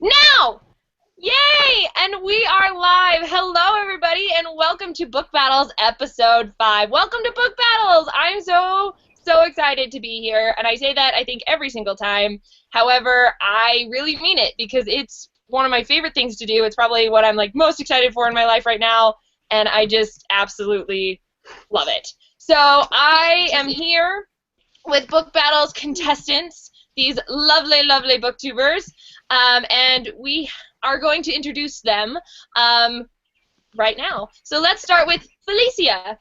Now! Yay! And we are live. Hello, everybody, and welcome to Book Battles Episode 5. Welcome to Book Battles! I'm so excited to be here, and I say that, I think, every single time. However, I really mean it, because it's one of my favorite things to do. It's probably what I'm, most excited for in my life right now, and I just absolutely love it. So, I am here with Book Battles contestants, these lovely, lovely booktubers, and we are going to introduce them right now. So let's start with Felicia.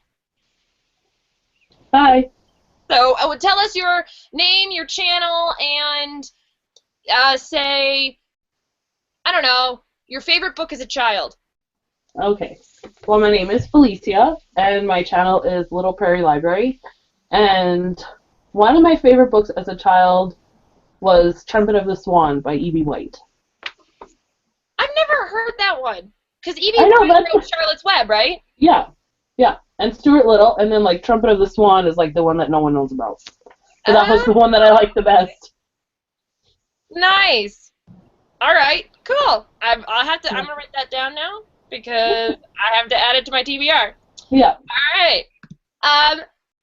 Hi. So tell us your name, your channel, and say, I don't know, your favorite book as a child. Okay. Well, my name is Felicia, and my channel is Little Prairie Library. And one of my favorite books as a child was Trumpet of the Swan by E.B. White. I've never heard that one. Because E.B. White wrote Charlotte's Web, right? Yeah. And Stuart Little, and then, Trumpet of the Swan is, the one that no one knows about. So that was the one that I liked the best. Nice. All right. Cool. I'm going to write that down now, because I have to add it to my TBR. Yeah. All right.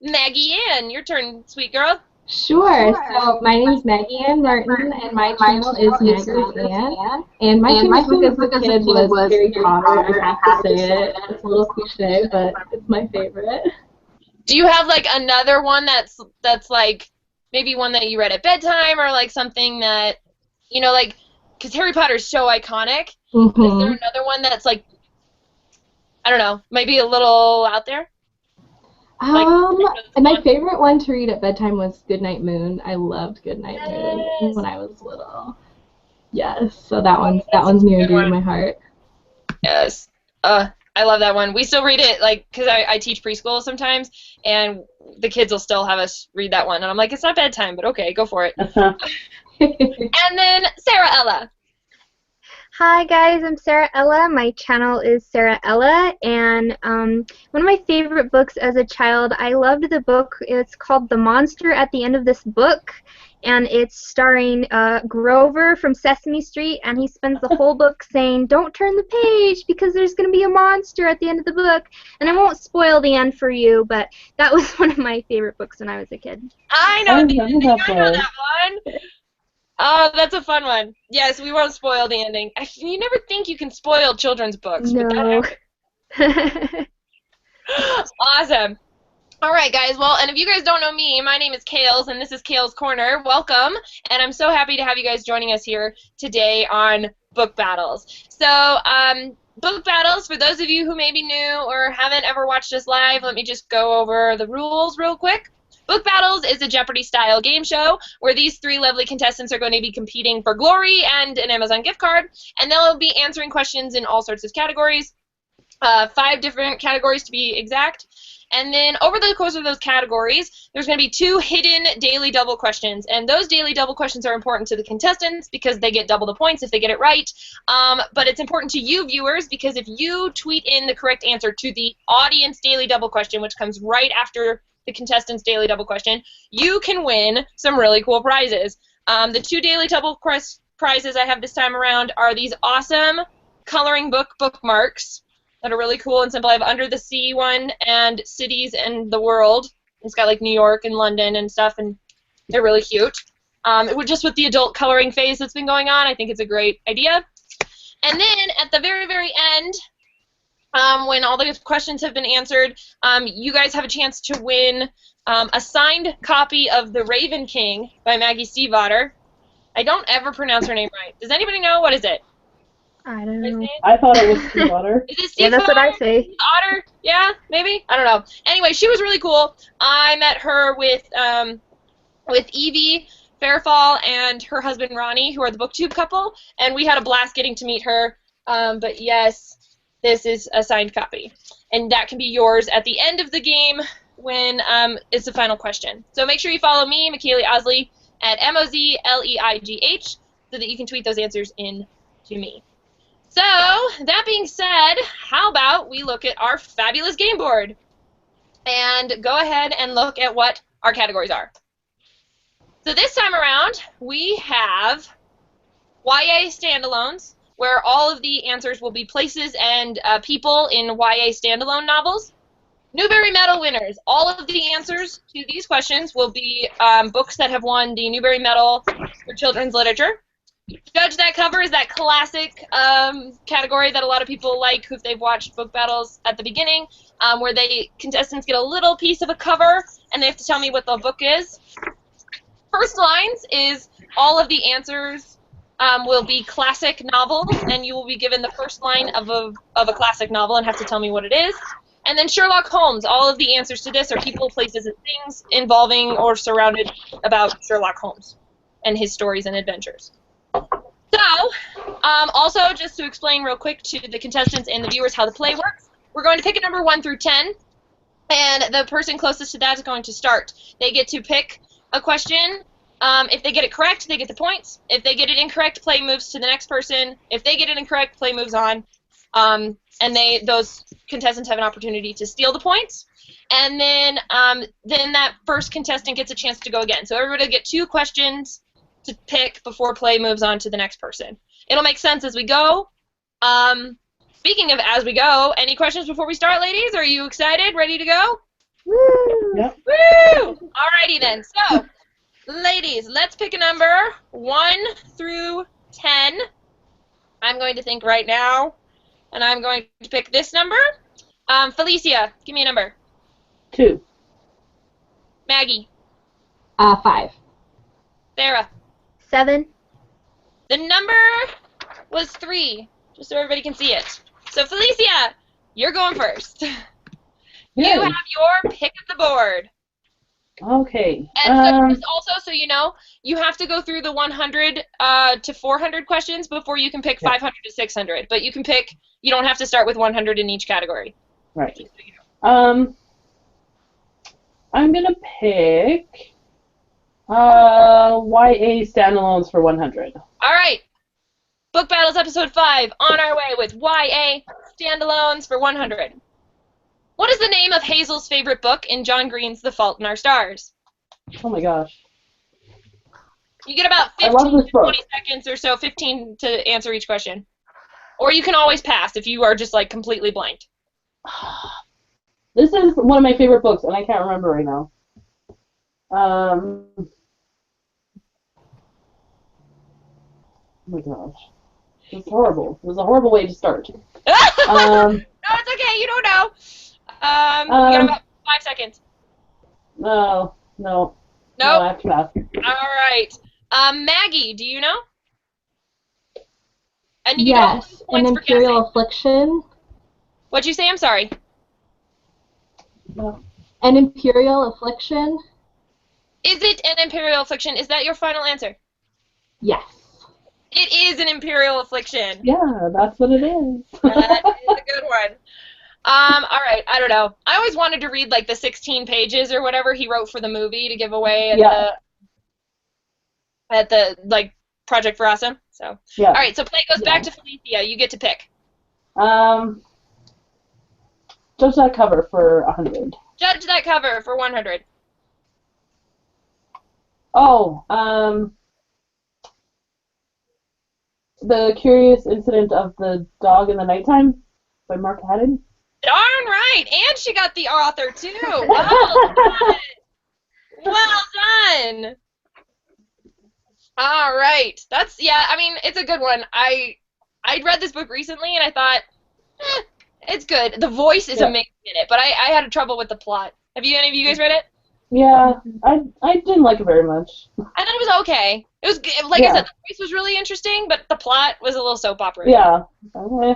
Maggie Ann, your turn, sweet girl. Sure. So my name is Maggie Ann Martin, and my channel is maggersann. And my favorite book as a kid was Harry Potter. I have to say it. It's a little cliche, but it's my favorite. Do you have another one that's maybe one that you read at bedtime, or something that because Harry Potter's so iconic? Mm-hmm. Is there another one that's I don't know, maybe a little out there? And my favorite one to read at bedtime was Goodnight Moon. I loved Goodnight Moon when I was little. Yes, so that one's near and dear to my heart. Yes. I love that one. We still read it, because I teach preschool sometimes, and the kids will still have us read that one. And I'm like, it's not bedtime, but okay, go for it. And then Sara Ella. Hi guys, I'm Sara Ella. My channel is Sara Ella, and one of my favorite books as a child, I loved the book. It's called The Monster at the End of This Book, and it's starring Grover from Sesame Street, and he spends the whole book saying, don't turn the page because there's going to be a monster at the end of the book. And I won't spoil the end for you, but that was one of my favorite books when I was a kid. I know that one. Oh, that's a fun one. Yes, we won't spoil the ending. You never think you can spoil children's books. No. But awesome. All right, guys. Well, and if you guys don't know me, my name is Kales, and this is KalesKorner. Welcome, and I'm so happy to have you guys joining us here today on Book Battles. So, Book Battles, for those of you who may be new or haven't ever watched us live, let me just go over the rules real quick. Book Battles is a Jeopardy-style game show where these three lovely contestants are going to be competing for glory and an Amazon gift card, and they'll be answering questions in all sorts of categories, 5 different categories to be exact. And then over the course of those categories, there's going to be 2 hidden daily double questions, and those daily double questions are important to the contestants because they get double the points if they get it right, but it's important to you viewers because if you tweet in the correct answer to the audience daily double question, which comes right after the contestants' daily double question, you can win some really cool prizes. The 2 daily double prizes I have this time around are these awesome coloring book bookmarks that are really cool and simple. I have Under the Sea one and Cities and the World. It's got New York and London and stuff, and they're really cute. Just with the adult coloring phase that's been going on, I think it's a great idea. And then at the very, very end, when all the questions have been answered, you guys have a chance to win a signed copy of The Raven King by Maggie Stiefvater. I don't ever pronounce her name right. Does anybody know? What is it? I don't know. I thought it was Stiefvater. Is it Stiefvater? Yeah, that's what I say. Otter? Yeah, maybe? I don't know. Anyway, she was really cool. I met her with Evie Fairfall and her husband Ronnie, who are the BookTube couple, and we had a blast getting to meet her. But yes, this is a signed copy, and that can be yours at the end of the game when it's the final question. So make sure you follow me, Mikaley Osley, at MOZLEIGH, so that you can tweet those answers in to me. So that being said, how about we look at our fabulous game board and go ahead and look at what our categories are. So this time around, we have YA standalones, where all of the answers will be places and people in YA standalone novels. Newbery Medal winners. All of the answers to these questions will be books that have won the Newbery Medal for children's literature. Judge That Cover is that classic category that a lot of people like if they've watched Book Battles at the beginning, where contestants get a little piece of a cover and they have to tell me what the book is. First lines is all of the answers will be classic novels, and you will be given the first line of a classic novel and have to tell me what it is. And then Sherlock Holmes, all of the answers to this are people, places, and things involving or surrounded about Sherlock Holmes and his stories and adventures. So, also, just to explain real quick to the contestants and the viewers how the play works, we're going to pick a number 1 through 10, and the person closest to that is going to start. They get to pick a question. If they get it correct, they get the points. If they get it incorrect, play moves to the next person. If they get it incorrect, play moves on. And those contestants have an opportunity to steal the points. And then that first contestant gets a chance to go again. So everybody will get 2 questions to pick before play moves on to the next person. It'll make sense as we go. Speaking of as we go, any questions before we start, ladies? Are you excited? Ready to go? Woo! Yep. Woo! Alrighty then. So, ladies, let's pick a number 1 through 10. I'm going to think right now, and I'm going to pick this number. Felicia, give me a number. 2. Maggie. 5. Sarah. 7. The number was 3, just so everybody can see it. So, Felicia, you're going first. You have your pick of the board. Okay. And so just also, so you know, you have to go through the 100 to 400 questions before you can pick 500 to 600. But you can pick, you don't have to start with 100 in each category. Right. I'm going to pick YA standalones for 100. All right. Book Battles Episode 5, on our way with YA standalones for 100. What is the name of Hazel's favorite book in John Green's The Fault in Our Stars? Oh my gosh. You get about 15 to 20 seconds or so, 15 to answer each question. Or you can always pass if you are just like completely blanked. This is one of my favorite books, and I can't remember right now. Oh my gosh. It's horrible. It was a horrible way to start. No, it's okay. You don't know. You got about 5 seconds. No. Nope. No, I have to pass. All right. Maggie, do you know? And you Yes, get An Imperial Affliction. What'd you say? I'm sorry. No. An Imperial Affliction. Is it An Imperial Affliction? Is that your final answer? Yes. It is An Imperial Affliction. Yeah, that's what it is. That is a good one. All right, I don't know. I always wanted to read like the 16 pages or whatever he wrote for the movie to give away at the like Project for Awesome. So yeah. All right, so play goes back to Felicia. You get to pick. Judge That Cover for 100. Judge That Cover for 100. Oh, The Curious Incident of the Dog in the Nighttime by Mark Haddon. Darn right, and she got the author too. Well done. Well done. All right, I mean, it's a good one. I read this book recently and I thought, it's good. The voice is amazing in it, but I had trouble with the plot. Have any of you guys read it? Yeah, I didn't like it very much. I thought it was okay. It was like I said, the voice was really interesting, but the plot was a little soap opera. Yeah. Okay.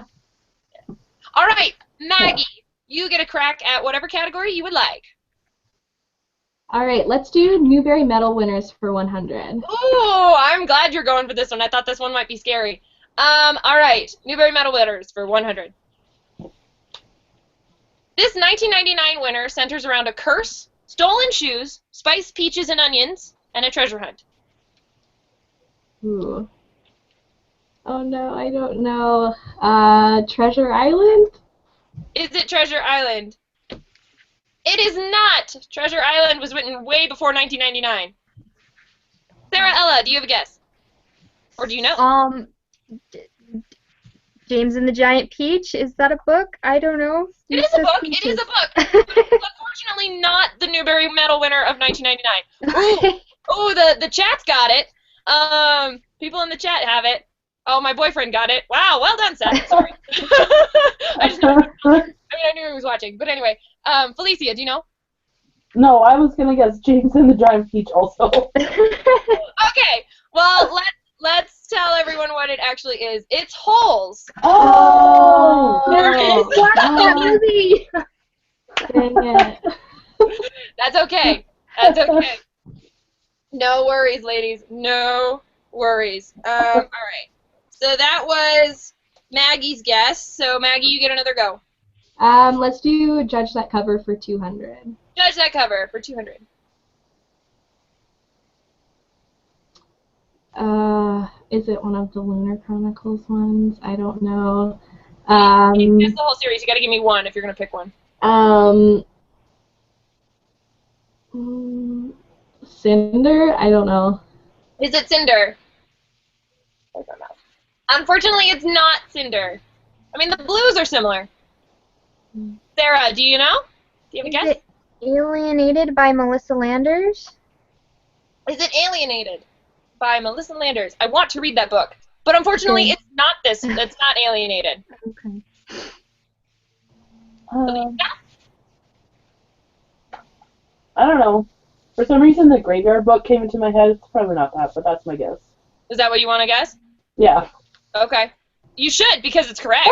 All right, Maggie, you get a crack at whatever category you would like. All right, let's do Newbery Medal winners for 100. Ooh, I'm glad you're going for this one. I thought this one might be scary. All right, Newbery Medal winners for 100. This 1999 winner centers around a curse, stolen shoes, spiced peaches and onions, and a treasure hunt. Ooh. Oh no, I don't know. Treasure Island? Is it Treasure Island? It is not! Treasure Island was written way before 1999. Sarah, Ella, do you have a guess? Or do you know? D- James and the Giant Peach, is that a book? I don't know. It is a book. It is a book. But it's unfortunately not the Newbery Medal winner of 1999. Ooh, the chat's got it. People in the chat have it. Oh, my boyfriend got it. Wow, well done, Seth. Sorry. I knew he was watching. But anyway, Felicia, do you know? No, I was gonna guess James and the Giant Peach also. Okay. Well, let's tell everyone what it actually is. It's Holes. Oh! There is. That movie! Dang it. That's okay. That's okay. No worries, ladies. No worries. All right. So that was Maggie's guess. So Maggie, you get another go. Let's do Judge That Cover for 200. Judge That Cover for 200. Is it one of the Lunar Chronicles ones? I don't know. It's the whole series. You got to give me one if you're gonna pick one. Cinder? I don't know. Is it Cinder? I don't know. Unfortunately, it's not Cinder. I mean, the blues are similar. Sara, do you know? Do you have a guess? Is it Alienated by Melissa Landers? Is it Alienated by Melissa Landers? I want to read that book, but unfortunately, Okay. it's not this. It's not Alienated. Okay. I don't know. For some reason, the Graveyard Book came into my head. It's probably not that, but that's my guess. Is that what you want to guess? Yeah. Okay. You should, because it's correct.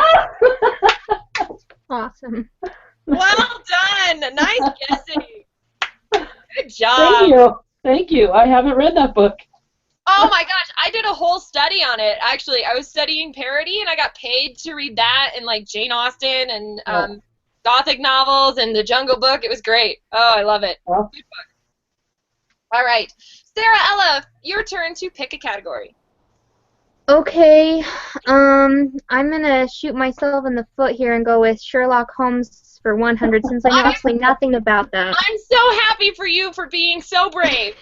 Awesome. Well done. Nice guessing. Good job. Thank you. Thank you. I haven't read that book. Oh my gosh, I did a whole study on it. Actually, I was studying parody, and I got paid to read that and like Jane Austen and Gothic novels and The Jungle Book. It was great. Oh, I love it. Well. Good book. All right, Sara, Ella, your turn to pick a category. Okay, I'm gonna shoot myself in the foot here and go with Sherlock Holmes for 100 since I know absolutely nothing about that. I'm so happy for you for being so brave.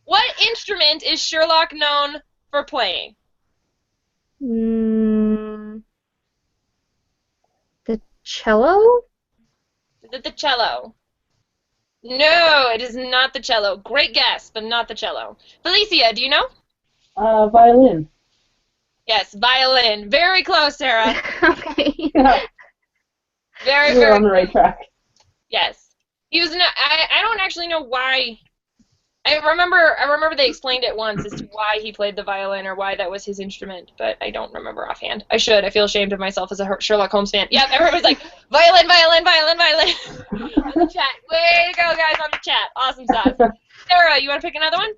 What instrument is Sherlock known for playing? The cello? Is it the cello? No, it is not the cello. Great guess, but not the cello. Felicia, do you know? Violin. Yes, violin. Very close, Sara. Okay. Yeah. Very, You're very on the right track. Yes. He was not, I don't actually know why. I remember they explained it once as to why he played the violin or why that was his instrument, but I don't remember offhand. I should. I feel ashamed of myself as a Sherlock Holmes fan. Yep, everybody's like, violin, violin, violin, violin. On the chat. Way to go, guys, on the chat. Awesome stuff. Sara, you want to pick another one?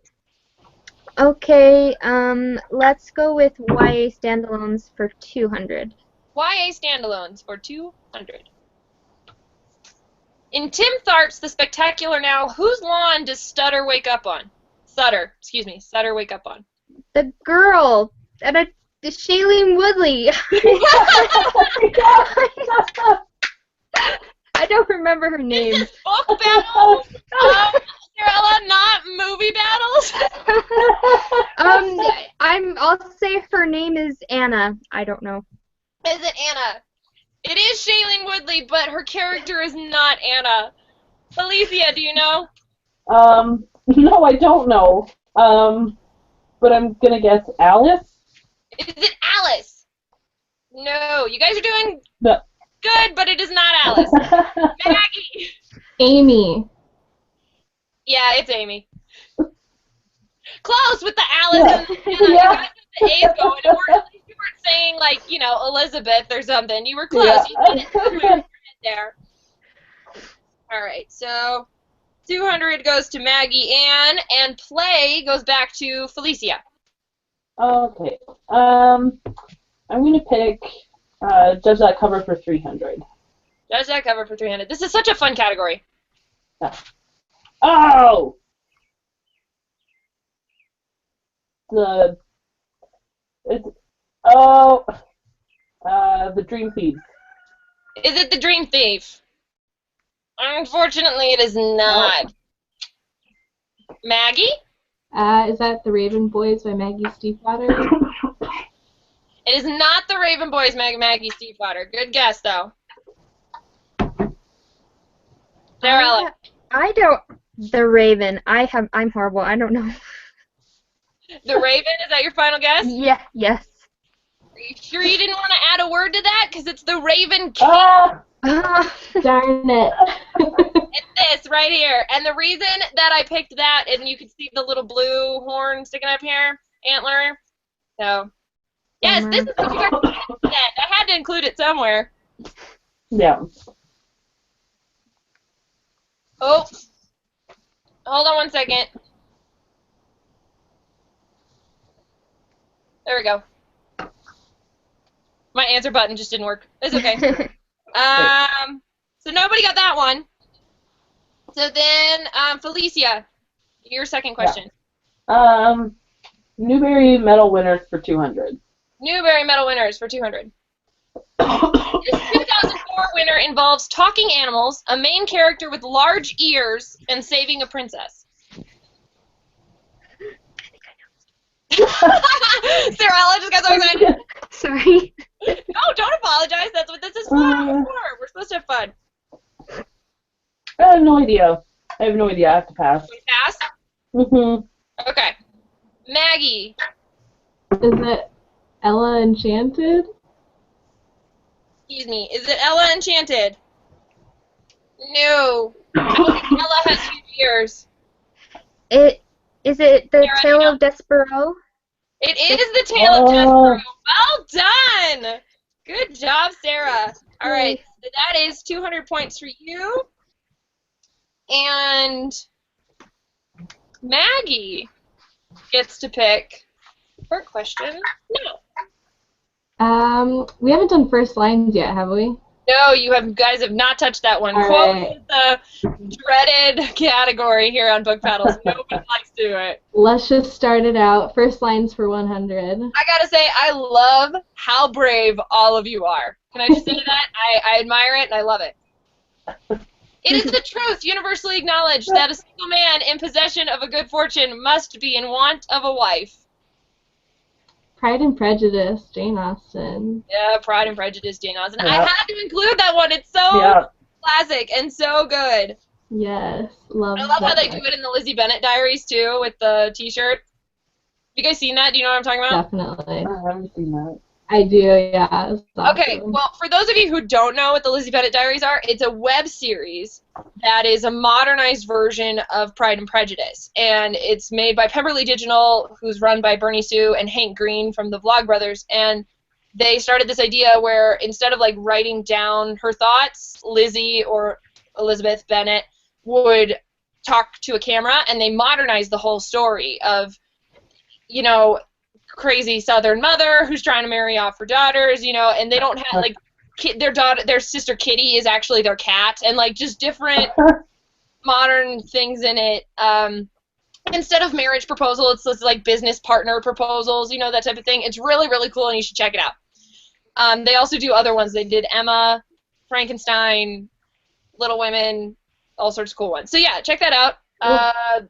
Okay, let's go with YA standalones for 200. YA standalones for 200. In Tim Tharp's The Spectacular Now, whose lawn does Sutter wake up on? Sutter wake up on. The girl at the Shailene Woodley. I don't remember her name. This is Book Battles. Sarah, not Movie Battles. I'll say her name is Anna. I don't know. Is it Anna? It is Shailene Woodley, but her character is not Anna. Felicia, do you know? No, I don't know. But I'm gonna guess Alice. Is it Alice? No, you guys are doing No. good, but it is not Alice. Maggie. Amy. Yeah, it's Amy. Close with the Alice and Anna. Yeah. You guys had the A's going, and at least you weren't saying, like, you know, Elizabeth or something. You were close. Yeah. You did it there. All right, so 200 goes to Maggie Ann, and play goes back to Felicia. Okay. I'm gonna pick Judge That Cover for 300. Judge That Cover for 300. This is such a fun category. Yeah. Oh! The Dream Thieves. Is it The Dream Thief? Unfortunately, it is not. Maggie? Is that The Raven Boys by Maggie Stiefvater? It is not The Raven Boys, Maggie Stiefvater. Good guess, though. Sara. I don't. The Raven. I'm horrible. I don't know. The Raven, is that your final guess? Yeah. Yes. Are you sure you didn't want to add a word to that? Because it's The Raven King. Darn it. It's this right here. And the reason that I picked that, and you can see the little blue horn sticking up here, antler. So, yes, this is what you got. I had to include it somewhere. Yeah. Oh. Hold on one second. There we go. My answer button just didn't work. It's okay. So nobody got that one. So then, Felicia, your second question. Yeah. Newbery medal winners for 200. Newbery medal winners for 200. This 2004 winner involves talking animals, a main character with large ears, and saving a princess. Sarah just got so excited. Sorry. No, don't apologize. That's what this is for. We're supposed to have fun. I have no idea. I have to pass. We pass? Mm-hmm. Okay. Maggie. Is it Ella Enchanted? Excuse me. Is it Ella Enchanted? No. Ella has huge ears. Is it the Sarah, Tale of Despero? It is the Tale of Despero. Well done. Good job, Sarah. All right. So that is 200 points for you. And Maggie gets to pick her question. No. We haven't done first lines yet, have we? No, guys have not touched that one. All Quote right. is the dreaded category here on BookBattles. Nobody likes to do it. Let's just start it out. First lines for 100. I gotta say, I love how brave all of you are. Can I just say that? I admire it and I love it. It is the truth, universally acknowledged, that a single man in possession of a good fortune must be in want of a wife. Pride and Prejudice, Jane Austen. Yeah, Pride and Prejudice, Jane Austen. Yeah. I had to include that one. It's so classic and so good. Yes, love I love that how they book. do it in the Lizzie Bennett Diaries, too, with the T-shirt. You guys seen that? Do you know what I'm talking about? Definitely. I haven't seen that. I do, yeah. It's awesome. Okay, well, for those of you who don't know what the Lizzie Bennett Diaries are, it's a web series that is a modernized version of Pride and Prejudice. And it's made by Pemberley Digital, who's run by Bernie Sue and Hank Green from the Vlogbrothers. And they started this idea where instead of, like, writing down her thoughts, Lizzie or Elizabeth Bennet would talk to a camera, and they modernized the whole story of, you know, crazy Southern mother who's trying to marry off her daughters, you know, and they don't have, like, their sister Kitty is actually their cat, and, like, just different modern things in it. Instead of marriage proposal, it's like business partner proposals, you know, that type of thing. It's really, really cool, and you should check it out. They also do other ones. They did Emma, Frankenstein, Little Women, all sorts of cool ones. So, yeah, check that out.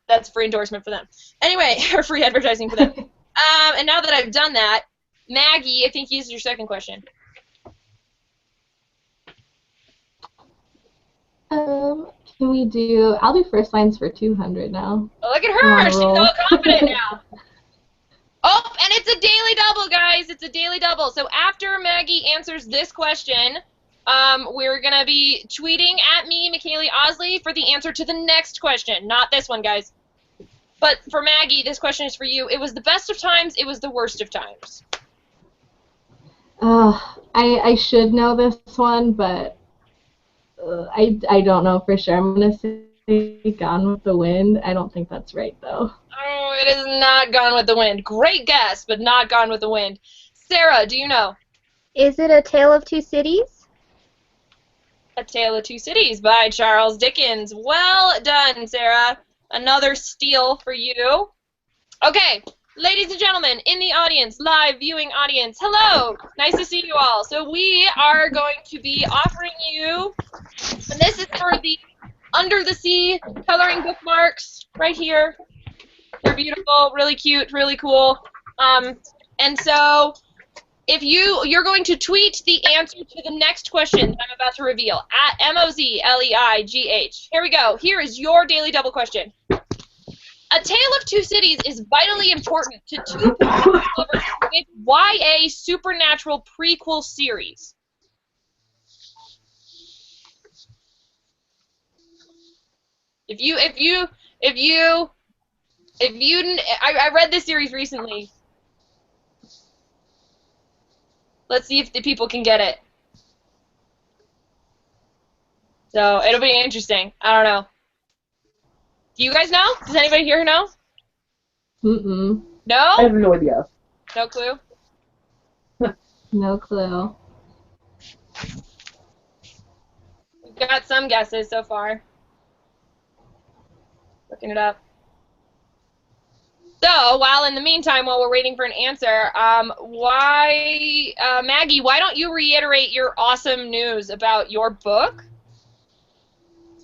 That's a free endorsement for them. Anyway, or free advertising for them. And now that I've done that, Maggie, I think this is your second question. Can we do, I'll do first lines for 200 now. Oh, look at her. She's all confident now. Oh, and it's a daily double, guys. It's a daily double. So after Maggie answers this question, we're going to be tweeting at me, Mikaley Osley, for the answer to the next question. Not this one, guys. But for Maggie, this question is for you. It was the best of times. It was the worst of times. I should know this one, but I don't know for sure. I'm going to say Gone with the Wind. I don't think that's right, though. Oh, it is not Gone with the Wind. Great guess, but not Gone with the Wind. Sarah, do you know? Is it A Tale of Two Cities? A Tale of Two Cities by Charles Dickens. Well done, Sarah. Another steal for you. Okay, ladies and gentlemen, in the audience, live viewing audience, hello. Nice to see you all. So we are going to be offering you, and this is for the Under the Sea coloring bookmarks right here. They're beautiful, really cute, really cool. And so if you're going to tweet the answer to the next question that I'm about to reveal at MOZLEIGH. Here we go. Here is your daily double question. A Tale of Two Cities is vitally important to two books with YA supernatural prequel series. I read this series recently. Let's see if the people can get it. So it'll be interesting. I don't know. Do you guys know? Does anybody here know? Mm-mm. No? I have no idea. No clue? No clue. We've got some guesses so far. Looking it up. So, while in the meantime, while we're waiting for an answer, Maggie, why don't you reiterate your awesome news about your book?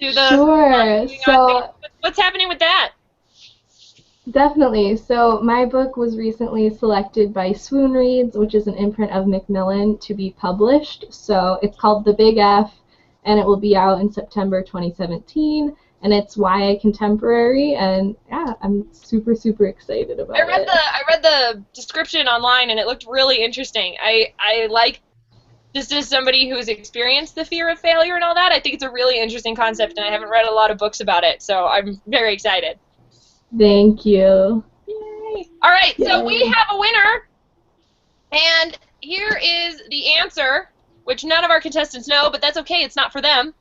Sure. So, what's happening with that? definitely. So, my book was recently selected by Swoon Reads, which is an imprint of Macmillan, to be published. So, it's called The Big F, and it will be out in September 2017. And it's YA contemporary, and yeah, I'm super, super excited about it. I read the description online, and it looked really interesting. I like, just as somebody who's experienced the fear of failure and all that, I think it's a really interesting concept, and I haven't read a lot of books about it, so I'm very excited. Thank you. Yay! All right, Yay. So we have a winner, and here is the answer, which none of our contestants know, but that's okay. It's not for them.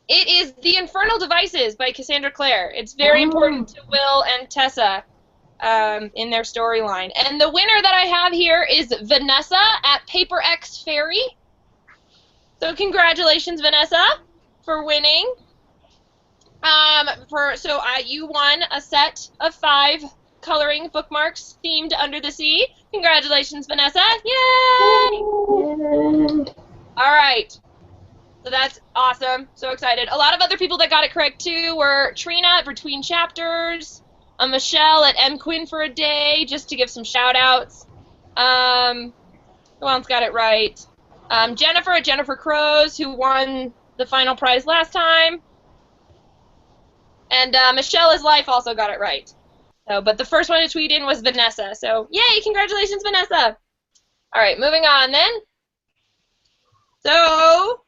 It is The Infernal Devices by Cassandra Clare. It's very important to Will and Tessa in their storyline. And the winner that I have here is Vanessa at Paper X Fairy. So congratulations, Vanessa, for winning. You won a set of 5 coloring bookmarks themed Under the Sea. Congratulations, Vanessa. Yay! All right. So that's awesome. So excited. A lot of other people that got it correct, too, were Trina at Between Chapters, Michelle at M. Quinn for a Day, just to give some shout-outs. Who else got it right? Jennifer at Jennifer Crows, who won the final prize last time. And Michelle is Life also got it right. So, but the first one to tweet in was Vanessa. So, yay! Congratulations, Vanessa! All right, moving on then. So,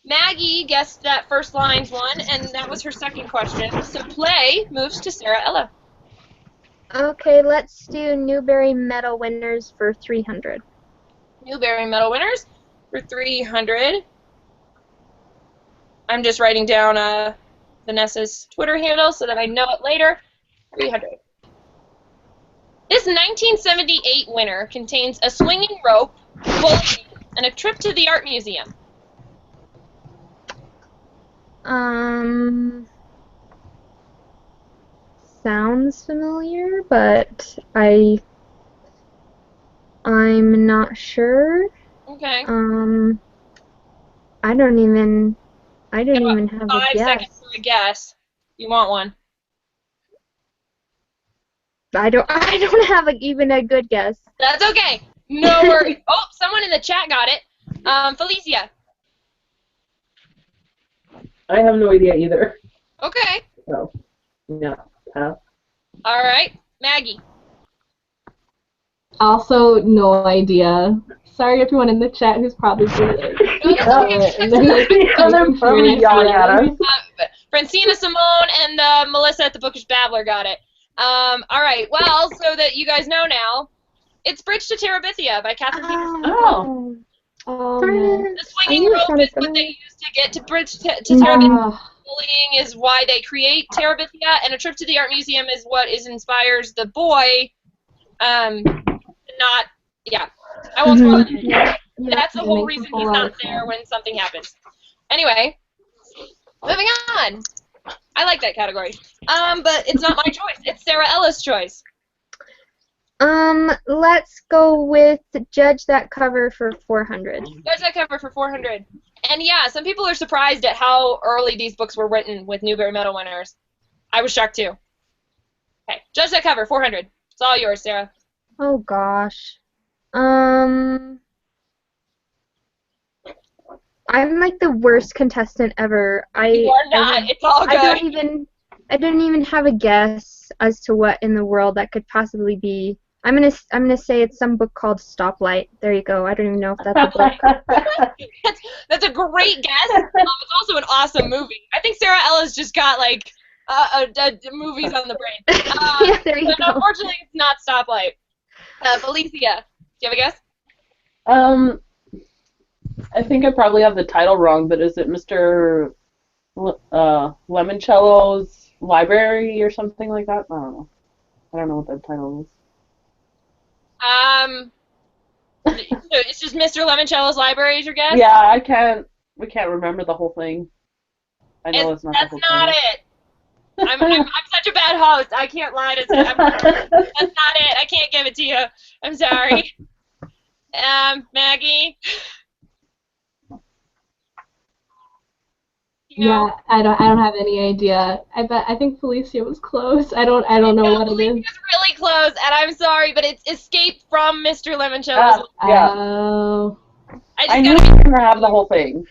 Maggie guessed that first lines one, and that was her second question. So play moves to Sara Ella. Okay, let's do Newbery Medal winners for 300. Newbery Medal winners for 300. I'm just writing down Vanessa's Twitter handle so that I know it later. 300. This 1978 winner contains a swinging rope, bowling, and a trip to the art museum. Sounds familiar, but I'm not sure. Okay. I don't even have a 5 guess. seconds for a guess. You want one? I don't have even a good guess. That's okay. No worries. Oh, someone in the chat got it. Felicia. I have no idea either. Okay. So, yeah. All right. Maggie. Also, no idea. Sorry, everyone in the chat who's probably good. Francina Simone and Melissa at the Bookish Babbler got it. All right. Well, so that you guys know now, it's Bridge to Terabithia by Catherine Peterson. Oh. The swinging rope is what they use to get to Bridge to Terabithia. Bullying is why they create Terabithia, and a trip to the art museum is what inspires the boy. I won't spoil it. That's the whole reason he's not there when something happens. Anyway, moving on. I like that category. But it's not my choice. It's Sara Ella's choice. Let's go with Judge That Cover for 400. Judge That Cover for 400. And yeah, some people are surprised at how early these books were written with Newbery Medal winners. I was shocked too. Okay, judge that cover, 400. It's all yours, Sarah. Oh gosh. I'm like the worst contestant ever. You are not. It's all good. I don't even have a guess as to what in the world that could possibly be. I'm gonna say it's some book called Stoplight. There you go. I don't even know if that's a book. That's a great guess. It's also an awesome movie. I think Sarah Ella's just got like movies on the brain. Yeah, there you but go. Unfortunately, it's not Stoplight. Felicia, do you have a guess? I think I probably have the title wrong, but is it Mr. Lemoncello's Library or something like that? I don't know. I don't know what that title is. So it's just Mr. Lemoncello's Library is your guess? Yeah, we can't remember the whole thing. I know it's not the whole not thing. it. I'm such a bad host. I can't lie to Sarah. That's not it. I can't give it to you. I'm sorry. Maggie? Yeah, I don't have any idea. I think Felicia was close. I don't know what it is. It's really close, and I'm sorry, but it's Escape from Mr. Lemoncello's. Yeah. Oh. I knew you were gonna have the whole thing.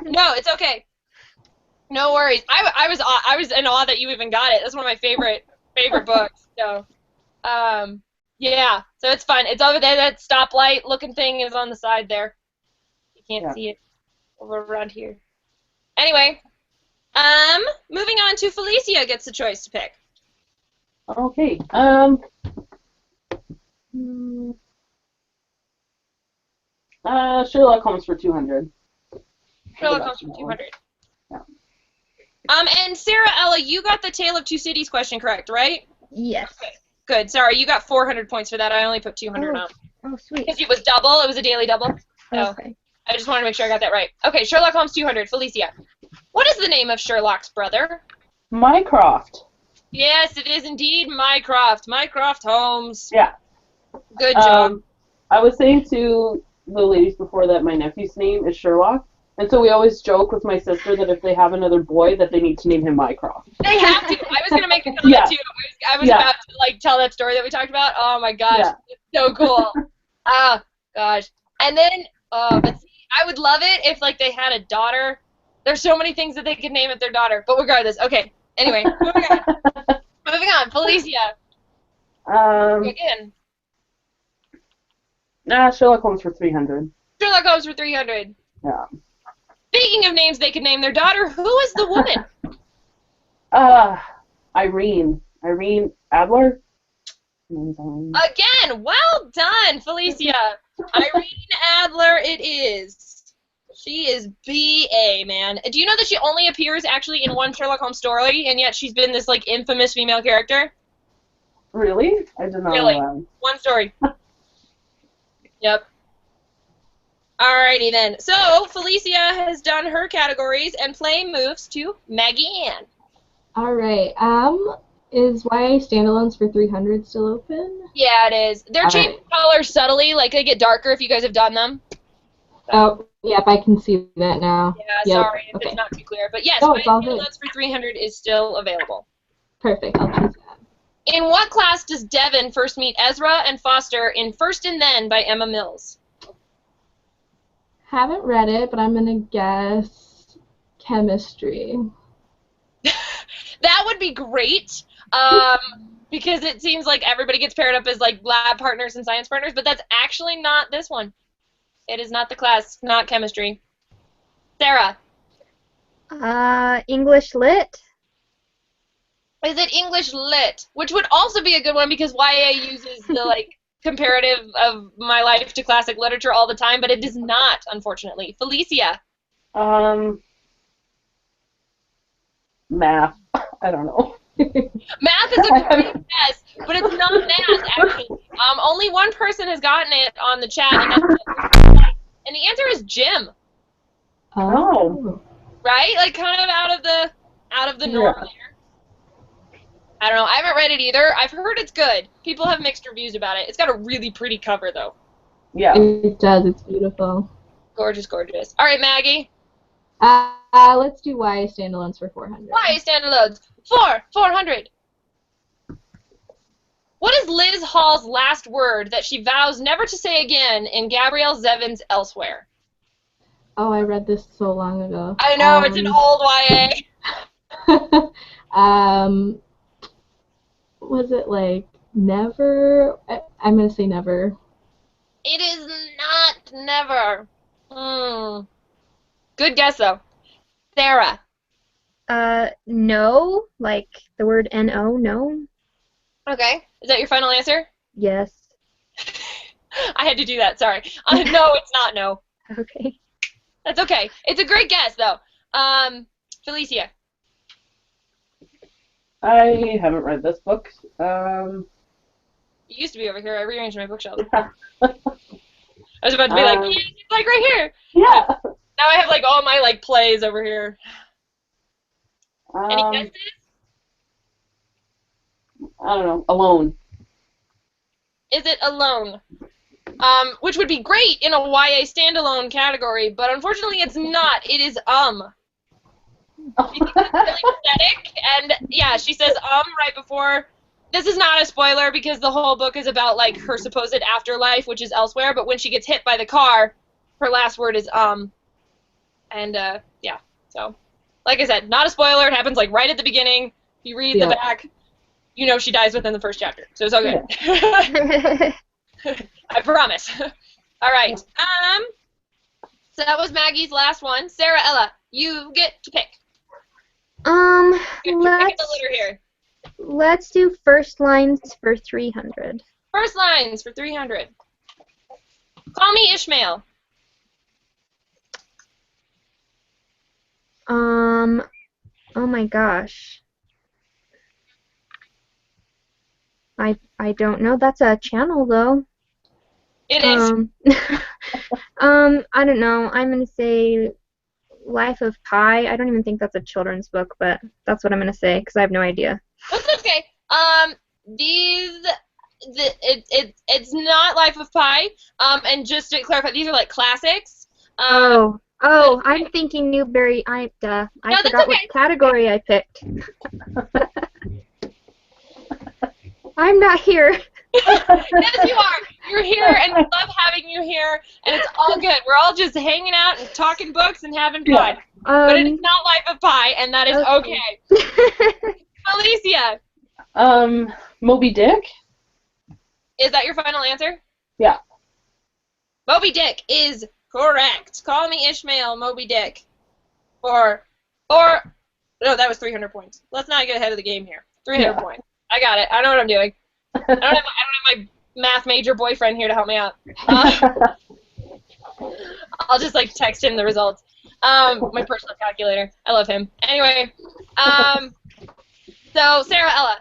No, it's okay. No worries. I was in awe that you even got it. That's one of my favorite books. So, yeah. So it's fun. It's over there. That stoplight looking thing is on the side there. You can't see it over around here. Anyway, moving on to Felicia gets the choice to pick. Okay. Sherlock Holmes for 200. Sherlock Holmes for 200. Yeah. And Sarah Ella, you got the Tale of Two Cities question correct, right? Yes. Okay. Good. Sorry, you got 400 points for that. I only put 200 on. Oh, sweet. Because it was double. It was a daily double. So Okay. I just wanted to make sure I got that right. Okay, Sherlock Holmes 200. Felicia. What is the name of Sherlock's brother? Mycroft. Yes, it is indeed Mycroft. Mycroft Holmes. Yeah. Good job. I was saying to the ladies before that my nephew's name is Sherlock, and so we always joke with my sister that if they have another boy that they need to name him Mycroft. They have to. I was going to make a comment too. I was about to like tell that story that we talked about. Oh my gosh. It's so cool. Oh gosh. And then, but see, I would love it if like they had a daughter. There's so many things that they could name it their daughter. But regardless, okay. Anyway, moving on. Moving on. Felicia. Again. Sherlock Holmes for 300. Sherlock Holmes for 300. Yeah. Speaking of names they could name their daughter, who is the woman? Irene. Irene Adler? Again, well done, Felicia. Irene Adler it is. She is B.A., man. Do you know that she only appears actually in one Sherlock Holmes story, and yet she's been this like infamous female character? Really? I did not know that. One story. Yep. Alrighty then. So, Felicia has done her categories, and play moves to Maggie Ann. Alright, is YA Standalones for 300 still open? Yeah, it is. They're changing colors subtly, like they get darker if you guys have done them. Oh, yep, I can see that now. Yeah, sorry if it's not too clear. But yes, YA Standalones for 300 is still available. Perfect, I'll choose that. In what class does Devon first meet Ezra and Foster in First and Then by Emma Mills? Haven't read it, but I'm going to guess chemistry. That would be great, because it seems like everybody gets paired up as like lab partners and science partners, but that's actually not this one. It is not the class, not chemistry. Sarah. English Lit. Is it English Lit? Which would also be a good one because YA uses the like comparative of my life to classic literature all the time, but it does not, unfortunately. Felicia. Math. I don't know. Math is a great guess, but it's not math, actually. Only one person has gotten it on the chat, and the answer is gym. Oh. Right? Like kind of out of the norm there. I don't know. I haven't read it either. I've heard it's good. People have mixed reviews about it. It's got a really pretty cover, though. Yeah. It does. It's beautiful. Gorgeous, gorgeous. All right, Maggie. Let's do YA Standalones for 400. YA Standalones. 400. What is Liz Hall's last word that she vows never to say again in Gabrielle Zevin's Elsewhere? Oh, I read this so long ago. I know, it's an old YA. Was it like never? I'm gonna say never. It is not never. Good guess, though. Sara. No, like the word N-O, no. Okay. Is that your final answer? Yes. I had to do that, sorry. No, it's not no. Okay. That's okay. It's a great guess, though. Felicia. I haven't read this book. It used to be over here. I rearranged my bookshelf. I was about to be like, yeah, it's like right here. Yeah. Now I have like all my like plays over here. Any guesses? I don't know. Alone. Is it Alone? Which would be great in a YA standalone category, but unfortunately it's not. It is She thinks it's really pathetic, and yeah, she says right before. This is not a spoiler because the whole book is about like her supposed afterlife, which is elsewhere, but when she gets hit by the car, her last word is and yeah, so like I said, not a spoiler. It happens like right at the beginning. If you read the back, you know she dies within the first chapter, so it's all good. Yeah. I promise. All right. So that was Maggie's last one. Sara, Ella, you get to pick. Pick the litter here. Let's do first lines for 300. First lines for 300. Call Me Ishmael. Oh my gosh. I don't know. That's a channel though. It is. I don't know. I'm gonna say Life of Pi. I don't even think that's a children's book, but that's what I'm gonna say because I have no idea. That's okay. It's not Life of Pi. And just to clarify, these are like classics. I'm thinking Newbery. I forgot what category I picked. I'm not here. Yes, you are. You're here, and we love having you here, and it's all good. We're all just hanging out and talking books and having fun. But it is not Life of Pi, and that is okay. Felicia. Moby Dick? Is that your final answer? Yeah. Moby Dick is correct. Call Me Ishmael, Moby Dick. No, that was 300 points. Let's not get ahead of the game here. 300 points. I got it. I know what I'm doing. I don't have my math major boyfriend here to help me out. I'll just like text him the results. My personal calculator. I love him. Anyway, so Sara, Ella,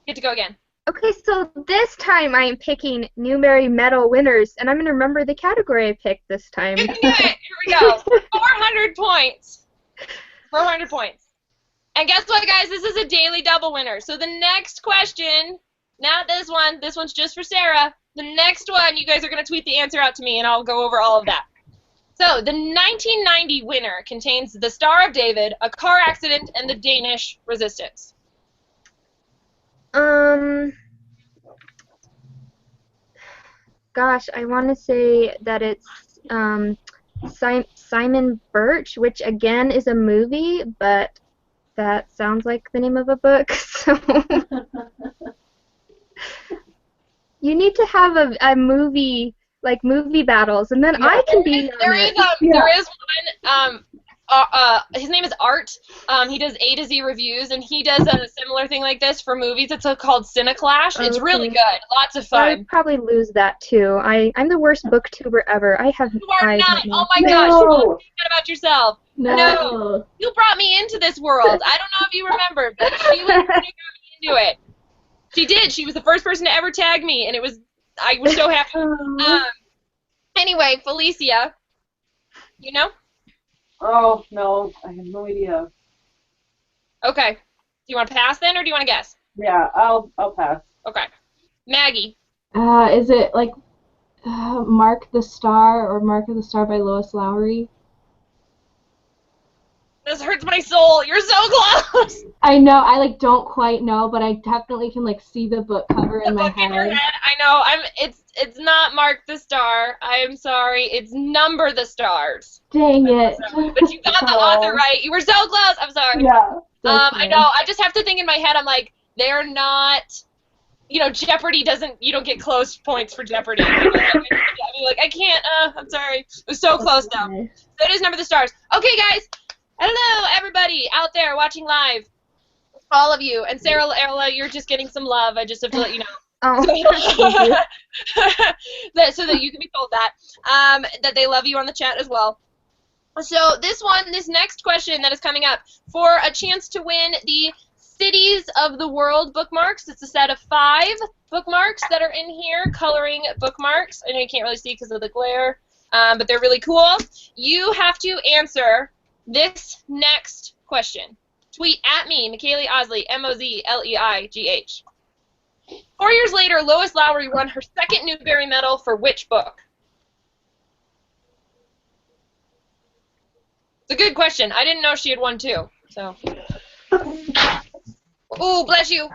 get to go again. Okay, so this time I am picking Newbery Medal winners, and I'm going to remember the category I picked this time. You can do it. Here we go. 400 points. 400 points. And guess what, guys? This is a daily double winner. So the next question, not this one. This one's just for Sara. The next one, you guys are going to tweet the answer out to me, and I'll go over all of that. So the 1990 winner contains The Star of David, A Car Accident, and the Danish Resistance. Gosh, I want to say that it's Simon Birch, which again is a movie, but that sounds like the name of a book, so you need to have a movie, like movie battles, and then I can be there is one, his name is Art. He does A to Z reviews, and he does a similar thing like this for movies. It's called Cineclash. It's really good. Lots of fun. I would probably lose that, too. I'm the worst booktuber ever. You are not. Oh, my gosh. You're thinking about yourself. No. You brought me into this world. I don't know if you remember, but she was got me into it. She did. She was the first person to ever tag me, and I was so happy. Anyway, Felicia, you know? Oh, no. I have no idea. Okay. Do you want to pass then, or do you want to guess? Yeah, I'll pass. Okay. Maggie. Is it like Mark the Star or Mark of the Star by Lois Lowry? This hurts my soul. You're so close. I know. I like don't quite know, but I definitely can like see the book cover in my In your head. head. I know. It's not Mark the Star. I am sorry. It's Number the Stars. Dang it. But you got the author right. You were so close. I'm sorry. Yeah. I know. I just have to think in my head. I'm like, they're not. You know, Jeopardy doesn't. You don't get close points for Jeopardy. I mean, like I can't. I'm sorry. It was so close though. Okay. So it is Number the Stars. Okay, guys. Hello, everybody out there watching live. All of you. And Sarah, Ella, you're just getting some love. I just have to let you know. Oh, So that you can be told that they love you on the chat as well. So this next question that is coming up, for a chance to win the Cities of the World bookmarks. It's a set of 5 bookmarks that are in here, coloring bookmarks. I know you can't really see because of the glare, but they're really cool. You have to answer this next question. Tweet at me, Mikaley Osley, MOZLEIGH. 4 years later, Lois Lowry won her 2nd Newbery Medal for which book? It's a good question. I didn't know she had won 2. So. Ooh, bless you.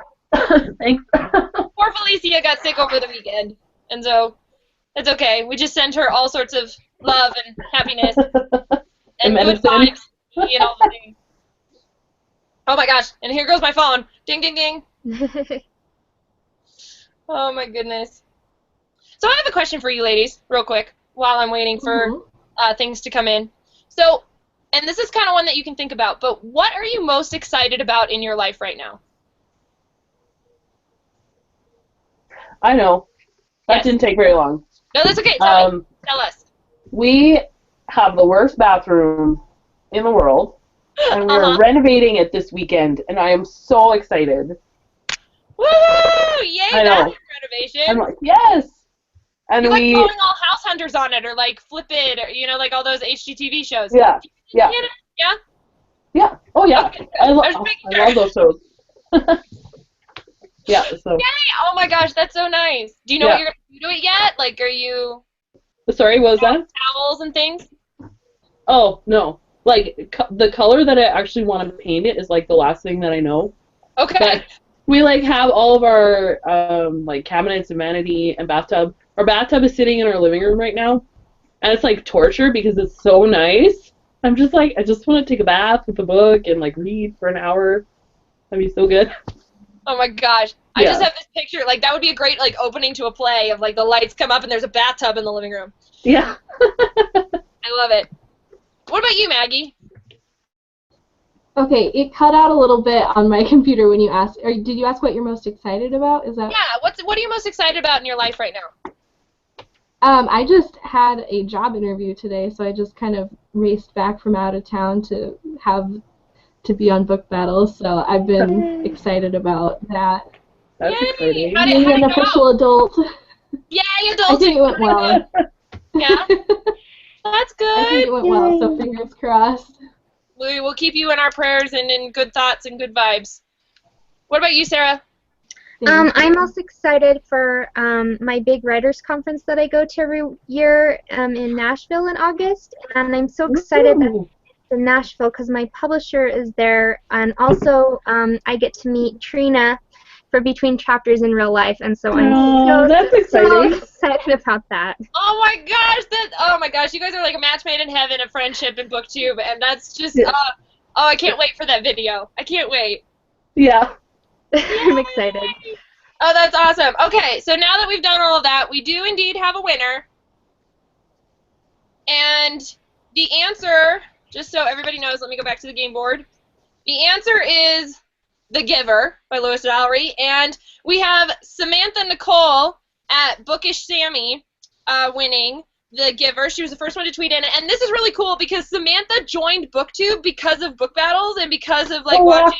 Thanks. Poor Felicia got sick over the weekend, and so it's okay. We just send her all sorts of love and happiness and good vibes and all the things. Oh my gosh! And here goes my phone. Ding, ding, ding. Oh my goodness. So I have a question for you ladies, real quick, while I'm waiting for things to come in. So, and this is kind of one that you can think about, but what are you most excited about in your life right now? I know. That Yes. didn't take very long. No, that's okay. Tell us. We have the worst bathroom in the world, and we're renovating it this weekend, and I am so excited. Woo! Yay, I know. bathroom renovation. I'm like, yes! And You're we... like calling all house hunters on it, or like Flip It, or, you know, like all those HGTV shows. Yeah, yeah. Yeah? Yeah. Oh, yeah. Okay, I just making sure. love those shows. Yeah, so... Yay! Oh my gosh, that's so nice. Do you know what you're going to do to it yet? Like, are you... Sorry, what was that? Towels and things? Oh, no. Like, the color that I actually want to paint it is, like, the last thing that I know. Okay. But we, like, have all of our, like, cabinets and vanity and bathtub. Our bathtub is sitting in our living room right now. And it's, like, torture because it's so nice. I'm just, like, I just want to take a bath with a book and, like, read for an hour. That'd be so good. Oh my gosh. I just have this picture. Like, that would be a great, like, opening to a play of, like, the lights come up and there's a bathtub in the living room. Yeah. I love it. What about you, Maggie? Okay, it cut out a little bit on my computer when you asked. Or did you ask what you're most excited about? Is that? Yeah. What are you most excited about in your life right now? I just had a job interview today, so I just kind of raced back from out of town to be on BookBattles. So I've been excited about that. That's Yay! exciting. How did Being an it go? official adult. Yay, I adults! think it went well. Yeah. That's I think it good. went well, so fingers crossed. We will keep you in our prayers and in good thoughts and good vibes. What about you, Sarah? I'm most excited for my big writers conference that I go to every year in Nashville in August, and I'm so excited that it's in Nashville because my publisher is there, and also I get to meet Trina for Between Chapters in real life, and so I'm that's so exciting. excited about that. Oh my gosh, you guys are like a match made in heaven of friendship in BookTube, and that's just I can't wait for that video. I can't wait. Yeah. I'm excited. Oh, that's awesome. Okay, so now that we've done all of that, we do indeed have a winner. And the answer, just so everybody knows, let me go back to the game board. The answer is The Giver by Lois Lowry, and we have Samantha Nicole at Bookish Sammy winning The Giver. She was the first one to tweet in, and this is really cool because Samantha joined BookTube because of BookBattles and because of like watching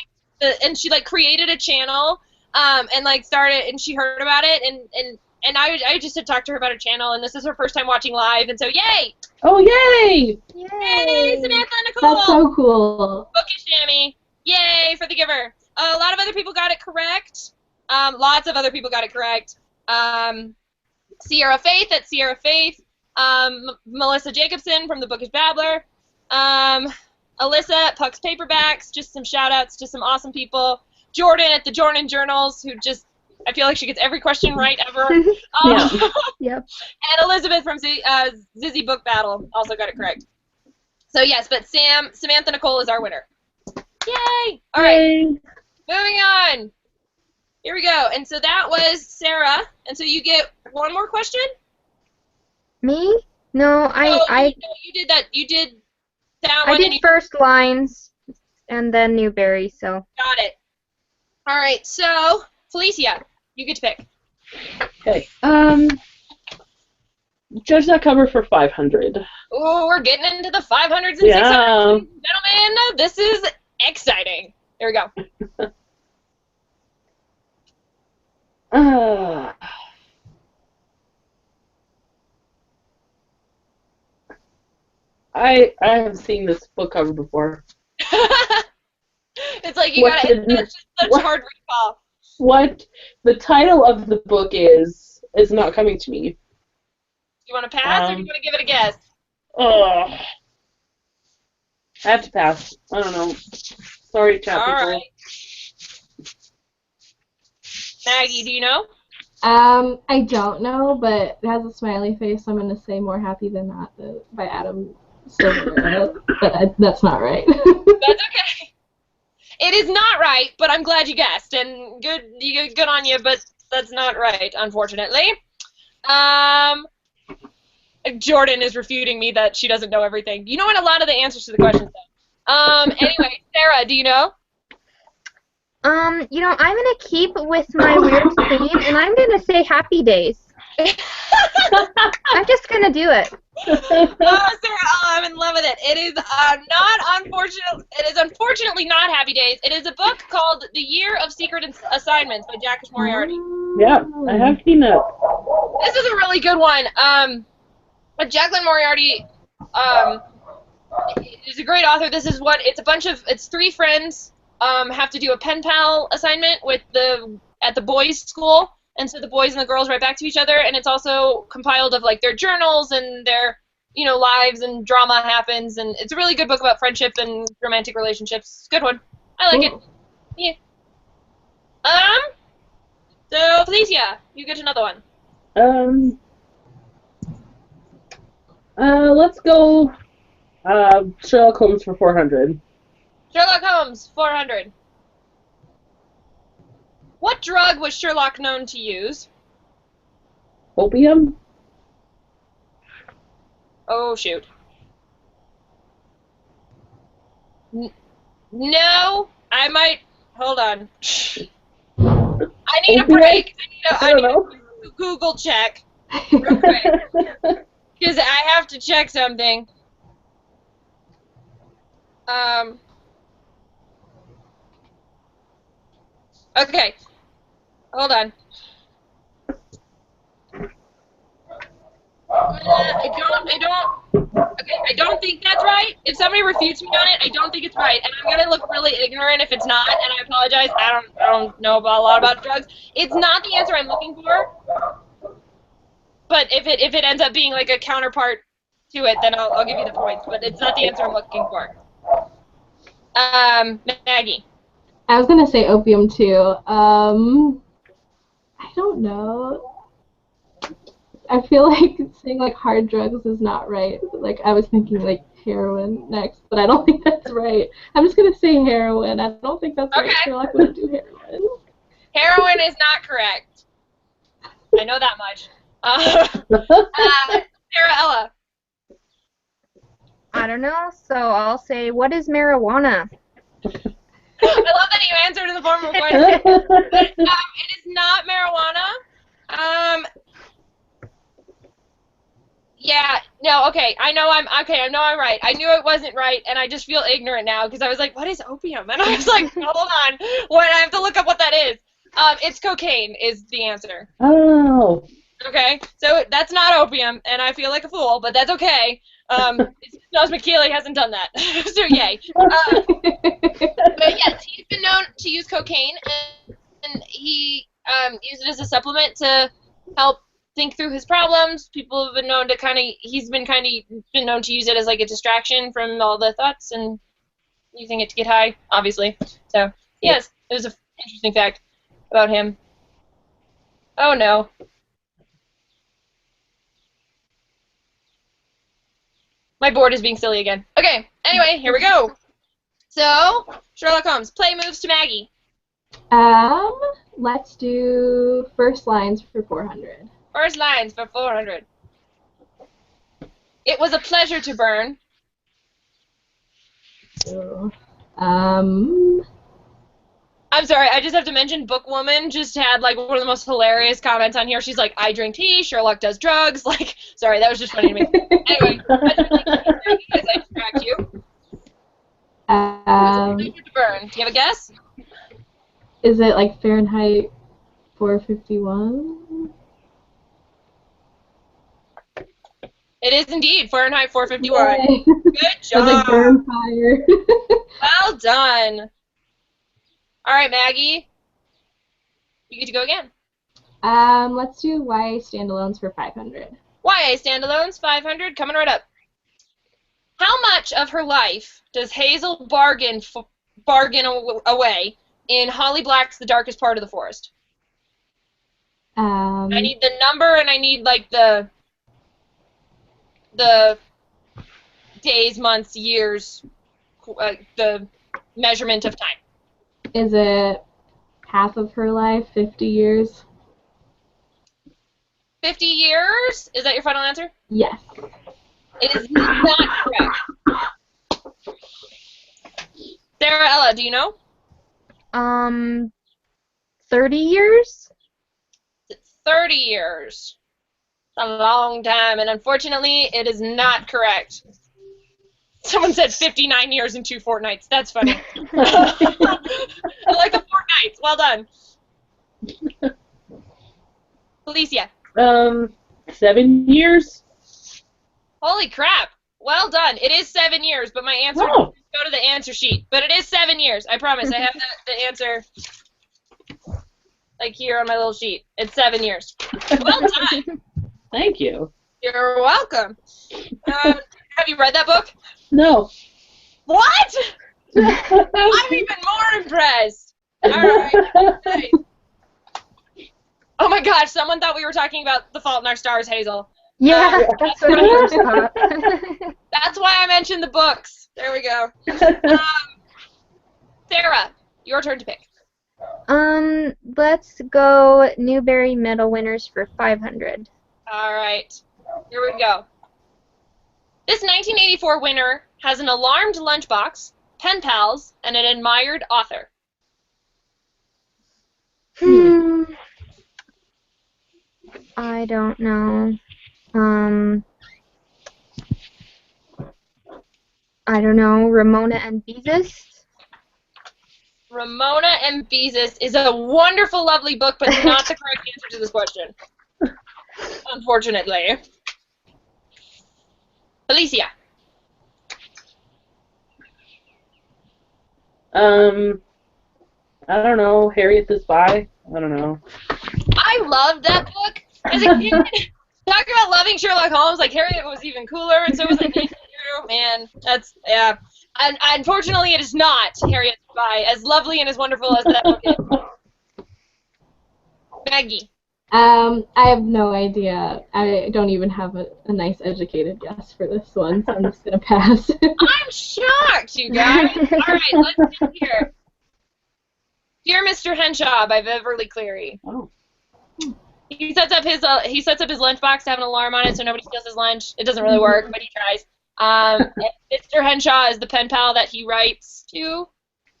and she like created a channel and like started, and she heard about it, and I just had talked to her about her channel, and this is her first time watching live, and so yay! Oh, yay! Yay, Samantha Nicole! That's so cool. Bookish Sammy. Yay for The Giver. A lot of other people got it correct. Lots of other people got it correct. Sierra Faith at Sierra Faith. Melissa Jacobson from the Bookish Babbler. Alyssa at Puck's Paperbacks, just some shout-outs to some awesome people. Jordan at the Jordan Journals, who just, I feel like she gets every question right ever. Yep. And Elizabeth from Zizzy Book Battle also got it correct. So yes, but Samantha Nicole is our winner. Yay! All right, moving on. Here we go. And so that was Sarah. And so you get one more question? Me? No, you did that. You did that one. I did first lines and then Newbery, so. Got it. All right, so Felicia, you get to pick. Okay. Judge that cover for 500. Oh, we're getting into the 500s and 600s. Gentlemen, this is exciting. Here we go. I have seen this book cover before. It's like it's just such hard recall. What the title of the book is not coming to me. You want to pass or do you want to give it a guess? I have to pass. I don't know. Sorry, chat people. All right. Maggie, do you know? I don't know, but it has a smiley face, so I'm going to say More Happy Than Not by Adam Silver. But that's not right. That's okay. It is not right, but I'm glad you guessed, and good on you, but that's not right, unfortunately. Jordan is refuting me that she doesn't know everything. You know what? A lot of the answers to the questions, though. Anyway, Sarah, do you know? You know, I'm gonna keep with my weird theme, and I'm gonna say Happy Days. I'm just gonna do it. Oh, Sarah, I'm in love with it. It is It is unfortunately not Happy Days. It is a book called The Year of Secret Assignments by Jacques Moriarty. Yeah, I have seen that. This is a really good one. Jacqueline Moriarty is a great author. This is it's three friends have to do a pen pal assignment at the boys' school, and so the boys and the girls write back to each other, and it's also compiled of like their journals and their lives, and drama happens, and it's a really good book about friendship and romantic relationships. Good one. I like it. Yeah. So Felicia, you get another one. Let's go Sherlock Holmes for 400. Sherlock Holmes, 400. What drug was Sherlock known to use? Opium? Oh, shoot. No, I might... Hold on. I need a break. I need a Google check. Real quick. Because I have to check something. Okay. Hold on. I don't think that's right. If somebody refutes me on it, I don't think it's right. And I'm going to look really ignorant if it's not, and I apologize. I don't know a lot about drugs. It's not the answer I'm looking for. But if it ends up being like a counterpart to it, then I'll give you the points. But it's not the answer I'm looking for. Maggie. I was gonna say opium too. I don't know. I feel like saying like hard drugs is not right. Like I was thinking like heroin next, but I don't think that's right. I'm just gonna say heroin. I don't think that's right. Sherlock wouldn't do heroin. Heroin is not correct. I know that much. Sarah Ella. I don't know, so I'll say, what is marijuana? I love that you answered in the form of a question. It is not marijuana. Yeah, no, okay. I know I'm right. I knew it wasn't right, and I just feel ignorant now because I was like, what is opium? And I was like, hold on. I have to look up what that is. It's cocaine is the answer. Oh. Okay, so that's not opium, and I feel like a fool, but that's okay. It knows Mikaley hasn't done that, so yay. But yes, he's been known to use cocaine, and he used it as a supplement to help think through his problems. People have been known to he's been known to use it as like a distraction from all the thoughts and using it to get high, obviously. So, yes, it was an interesting fact about him. Oh, no. My board is being silly again. Okay, anyway, here we go. So, Sherlock Holmes, play moves to Maggie. Let's do first lines for 400. First lines for 400. It was a pleasure to burn. So, I'm sorry, I just have to mention Bookwoman just had like one of the most hilarious comments on here. She's like, I drink tea, Sherlock does drugs. Like, sorry, that was just funny to me. Anyway, as I distract you. It was a pleasure to burn. Do you have a guess? Is it like Fahrenheit 451? It is indeed Fahrenheit 451. Yay. Good job. It was like burn fire. Well done. All right, Maggie. You get to go again. Let's do YA standalones for 500. YA standalones, 500, coming right up. How much of her life does Hazel bargain away in Holly Black's The Darkest Part of the Forest? I need the number and I need like the days, months, years, the measurement of time. Is it half of her life, 50 years? 50 years? Is that your final answer? Yes. It is not correct. Sarah, Ella, do you know? 30 years? It's 30 years. It's a long time, and unfortunately, it is not correct. Someone said 59 years and 2 fortnights. That's funny. I like the fortnights. Well done. Felicia. 7 years. Holy crap. Well done. It is 7 years, but my answer doesn't go to the answer sheet. But it is 7 years. I promise. I have the answer like here on my little sheet. It's 7 years. Well done. Thank you. You're welcome. Have you read that book? No. What? I'm even more impressed. All right. Nice. Oh my gosh, someone thought we were talking about The Fault in Our Stars, Hazel. Yeah, that's what I first thought. That's why I mentioned the books. There we go. Sarah, your turn to pick. Let's go Newbery Medal winners for 500. All right. Here we go. This 1984 winner has an alarmed lunchbox, pen pals, and an admired author. I don't know. I don't know. Ramona and Beezus? Ramona and Beezus is a wonderful, lovely book, but not the correct answer to this question. Unfortunately. Felicia. I don't know. Harriet the Spy? I don't know. I loved that book. As a kid, talking about loving Sherlock Holmes, like Harriet was even cooler, and so was like Andrew. Man, that's, yeah. And unfortunately, it is not Harriet the Spy, as lovely and as wonderful as that book is. Maggie. I have no idea. I don't even have a nice educated guess for this one, so I'm just going to pass. I'm shocked, you guys. All right, let's see here. Dear Mr. Henshaw by Beverly Cleary. Oh. He sets up his lunchbox to have an alarm on it so nobody steals his lunch. It doesn't really work, but he tries. Mr. Henshaw is the pen pal that he writes to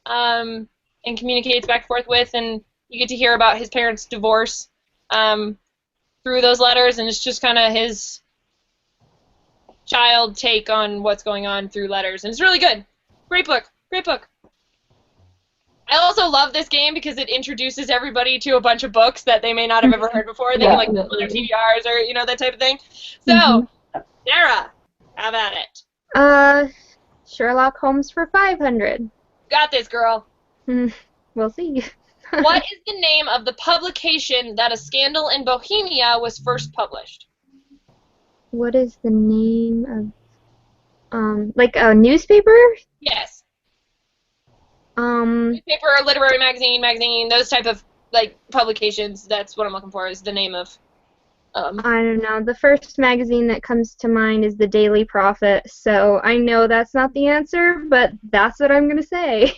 and communicates back and forth with, and you get to hear about his parents' divorce through those letters, and it's just kind of his child take on what's going on through letters, and it's really good. Great book. Great book. I also love this game because it introduces everybody to a bunch of books that they may not have ever heard before. They can like pull their TBRs or that type of thing. So, Sarah, how about it? Sherlock Holmes for 500. Got this, girl. We'll see. What is the name of the publication that A Scandal in Bohemia was first published? What is the name of, like a newspaper? Yes. Newspaper, literary magazine, those type of like publications. That's what I'm looking for. Is the name of. I don't know. The first magazine that comes to mind is the Daily Prophet, so I know that's not the answer, but that's what I'm gonna say.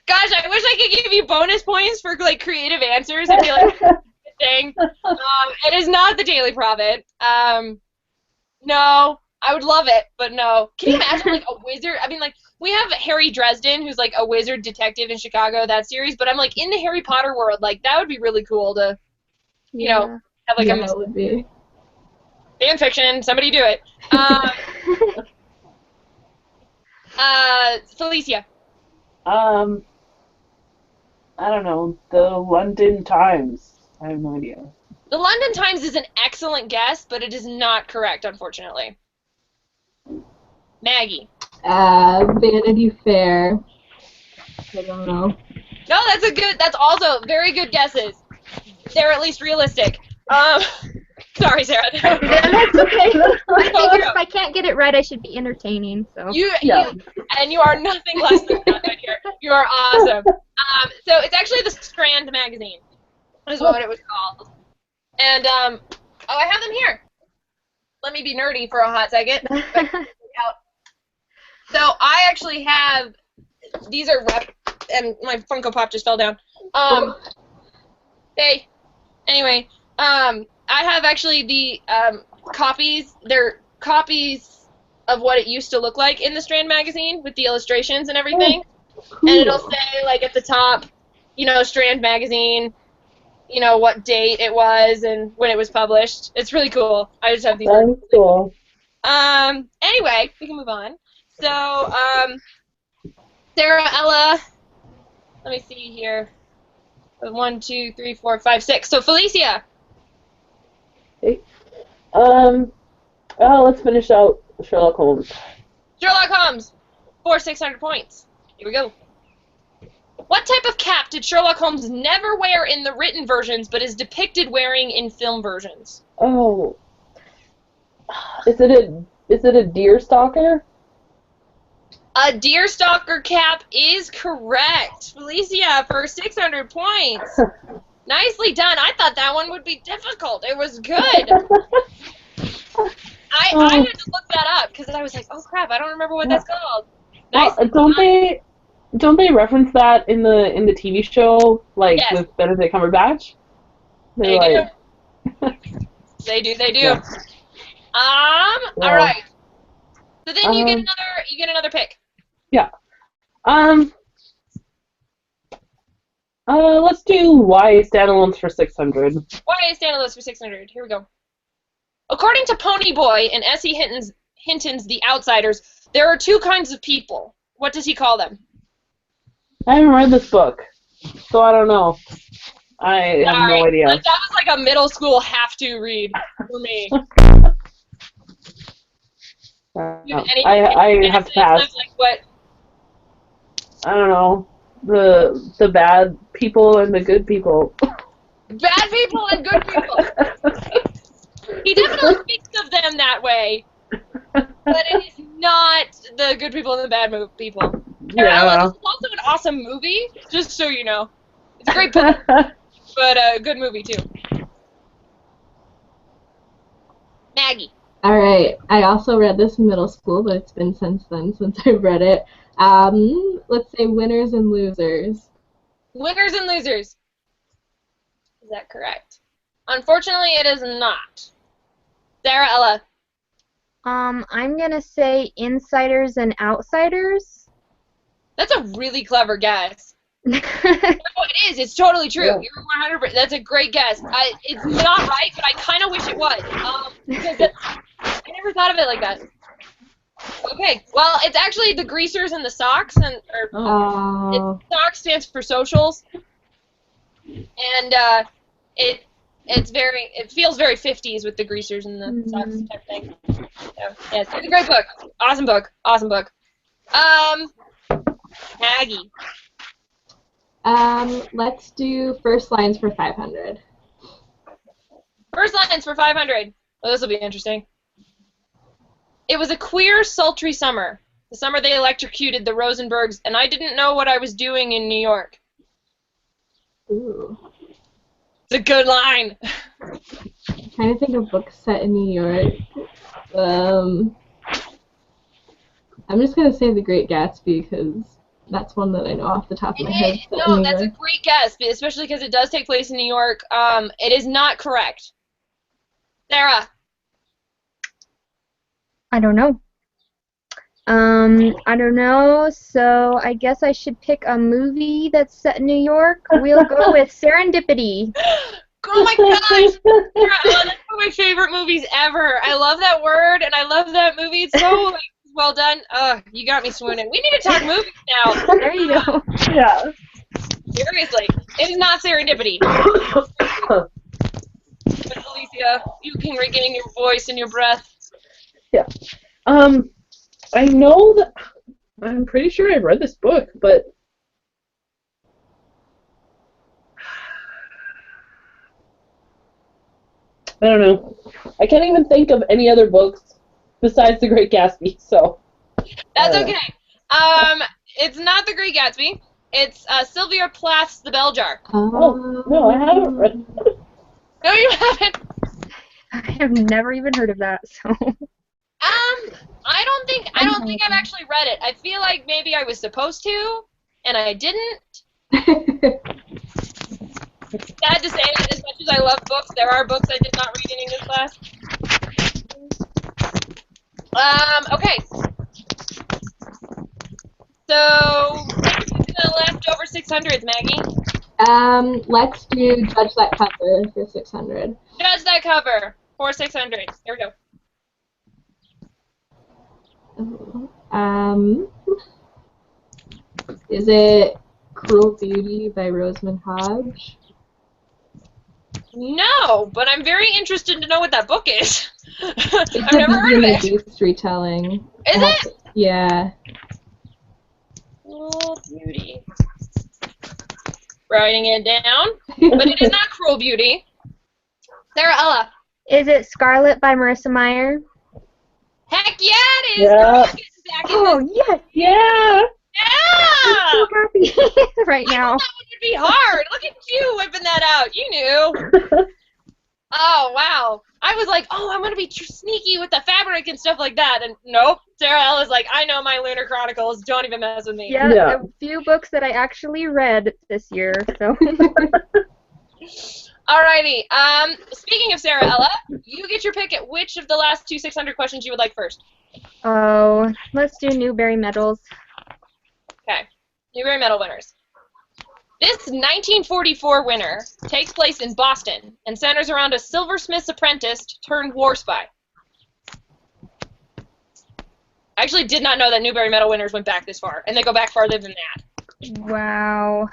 Gosh, I wish I could give you bonus points for like creative answers and be like, thing. It is not the Daily Prophet. No, I would love it, but no. Can you imagine like a wizard? I mean, like we have Harry Dresden, who's like a wizard detective in Chicago, that series. But I'm like in the Harry Potter world, like that would be really cool to, you know, have like that would be fan fiction. Somebody do it. Felicia. I don't know. The London Times. I have no idea. The London Times is an excellent guess, but it is not correct, unfortunately. Maggie. Vanity Fair. I don't know. No, that's also very good guesses. They're at least realistic. Sorry, Sarah. That's okay. I figured if I can't get it right, I should be entertaining. So. You are nothing less than that right here. You are awesome. So it's actually the Strand magazine, is what it was called. And I have them here. Let me be nerdy for a hot second. So I actually have, these are and my Funko Pop just fell down. Hey. Anyway, I have actually the copies. They're copies of what it used to look like in the Strand magazine with the illustrations and everything. Cool. And it'll say, like, at the top, you know, Strand magazine, you know, what date it was and when it was published. It's really cool. I just have these. That's cool. Anyway, we can move on. So, Sarah, Ella, let me see here. 1, 2, 3, 4, 5, 6. So, Felicia. Okay. Let's finish out Sherlock Holmes. Sherlock Holmes for 600 points. Here we go. What type of cap did Sherlock Holmes never wear in the written versions, but is depicted wearing in film versions? Oh, is it a deerstalker? A deerstalker cap is correct. Felicia for 600 points. Nicely done. I thought that one would be difficult. It was good. I had to look that up because I was like, oh crap, I don't remember what that's called. Nice. Don't they reference that in the TV show, like Yes. with Benedict Cumberbatch? They do. They do. Yeah. All right. So then you get another pick. Yeah. Let's do YA standalones for 600. YA standalones for 600. Here we go. According to Ponyboy and S.E. Hinton's The Outsiders, there are two kinds of people. What does he call them? I haven't read this book, so I don't know. I have no idea. That was like a middle school have-to read for me. I have to pass. Like what? I don't know. The bad people and the good people. Bad people and good people. He definitely speaks of them that way, but it is not the good people and the bad people. Yeah. This is also an awesome movie, just so you know. It's a great book, but a good movie too. Maggie. All right. I also read this in middle school, but it's been since then since I've read it. Let's say Winners and Losers. Winners and Losers. Is that correct? Unfortunately, it is not. Sarah, Ella. I'm gonna say Insiders and Outsiders. That's a really clever guess. No, it is. It's totally true. Yeah. You're 100%. That's a great guess. It's not right, but I kind of wish it was. Because I never thought of it like that. Okay. Well, it's actually the greasers and the socks, Socks stands for socials, and it feels very 50s with the greasers and the socks type thing. So, yes, it's a great book. Awesome book. Awesome book. Maggie. Let's do First Lines for 500. First Lines for 500. Well, this will be interesting. It was a queer, sultry summer. The summer they electrocuted the Rosenbergs, and I didn't know what I was doing in New York. Ooh. It's a good line. I'm trying to think of books set in New York. I'm just gonna say The Great Gatsby because that's one that I know off the top of my head. No, that's a great guess, especially because it does take place in New York. It is not correct. Sarah. I don't know. I don't know, so I guess I should pick a movie that's set in New York. We'll go with Serendipity. Oh my gosh! Sarah, that's one of my favorite movies ever. I love that word, and I love that movie. It's so well done. You got me swooning. We need to talk movies now. There you go. Yeah. Seriously, it is not Serendipity. But Felicia, you can regain your voice and your breath. Yeah. I know that I'm pretty sure I've read this book, but I don't know. I can't even think of any other books besides The Great Gatsby, so. That's okay. It's not The Great Gatsby. It's Sylvia Plath's The Bell Jar. Oh, no, I haven't read it. No, you haven't. I have never even heard of that, so. I don't think I've actually read it. I feel like maybe I was supposed to, and I didn't. Sad to say that as much as I love books, there are books I did not read in English class. Okay. So, the leftover 600s, Maggie. Let's do Judge That Cover for 600. Judge That Cover for 600. Here we go. Is it Cruel Beauty by Rosamund Hodge? No, but I'm very interested to know what that book is. It's I've never heard of it. Beast retelling. Is it? Yeah. Cruel Beauty. Writing it down. But it is not Cruel Beauty. Sarah Ella. Is it Scarlet by Marissa Meyer? Heck yeah, it is! Yeah. Oh, yes! Yeah! Yeah! I'm so happy right now. I thought that one would be hard. Look at you whipping that out. You knew. Oh, wow. I was like, oh, I'm going to be sneaky with the fabric and stuff like that. And nope. Sarah Ella's like, I know my Lunar Chronicles. Don't even mess with me. Yeah, a few books that I actually read this year, so. Alrighty. Speaking of Sarah Ella, you get your pick at which of the last two 600 questions you would like first. Oh, let's do Newbery medals. Okay. Newbery Medal winners. This 1944 winner takes place in Boston and centers around a silversmith's apprentice turned war spy. I actually did not know that Newbery Medal winners went back this far, and they go back farther than that. Wow.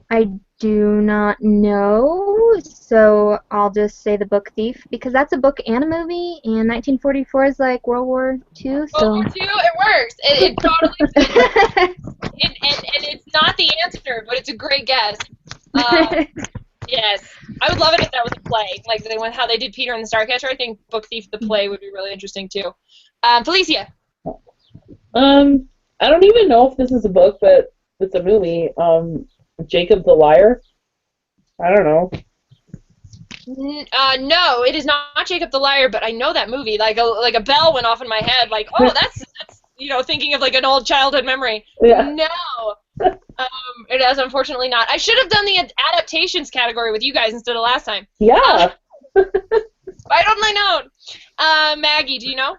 I do not know, so I'll just say The Book Thief, because that's a book and a movie, and 1944 is like World War II, so... World War II, it works. It totally and it's not the answer, but it's a great guess. Yes. I would love it if that was a play, like how they did Peter and the Starcatcher. I think Book Thief, the play, would be really interesting, too. Felicia. I don't even know if this is a book, but it's a movie. Jacob the Liar? I don't know. No, it is not Jacob the Liar, but I know that movie. Like a bell went off in my head. Like, oh, that's thinking of like an old childhood memory. Yeah. No, it is unfortunately not. I should have done the adaptations category with you guys instead of last time. Yeah. Right on my note. Maggie, do you know?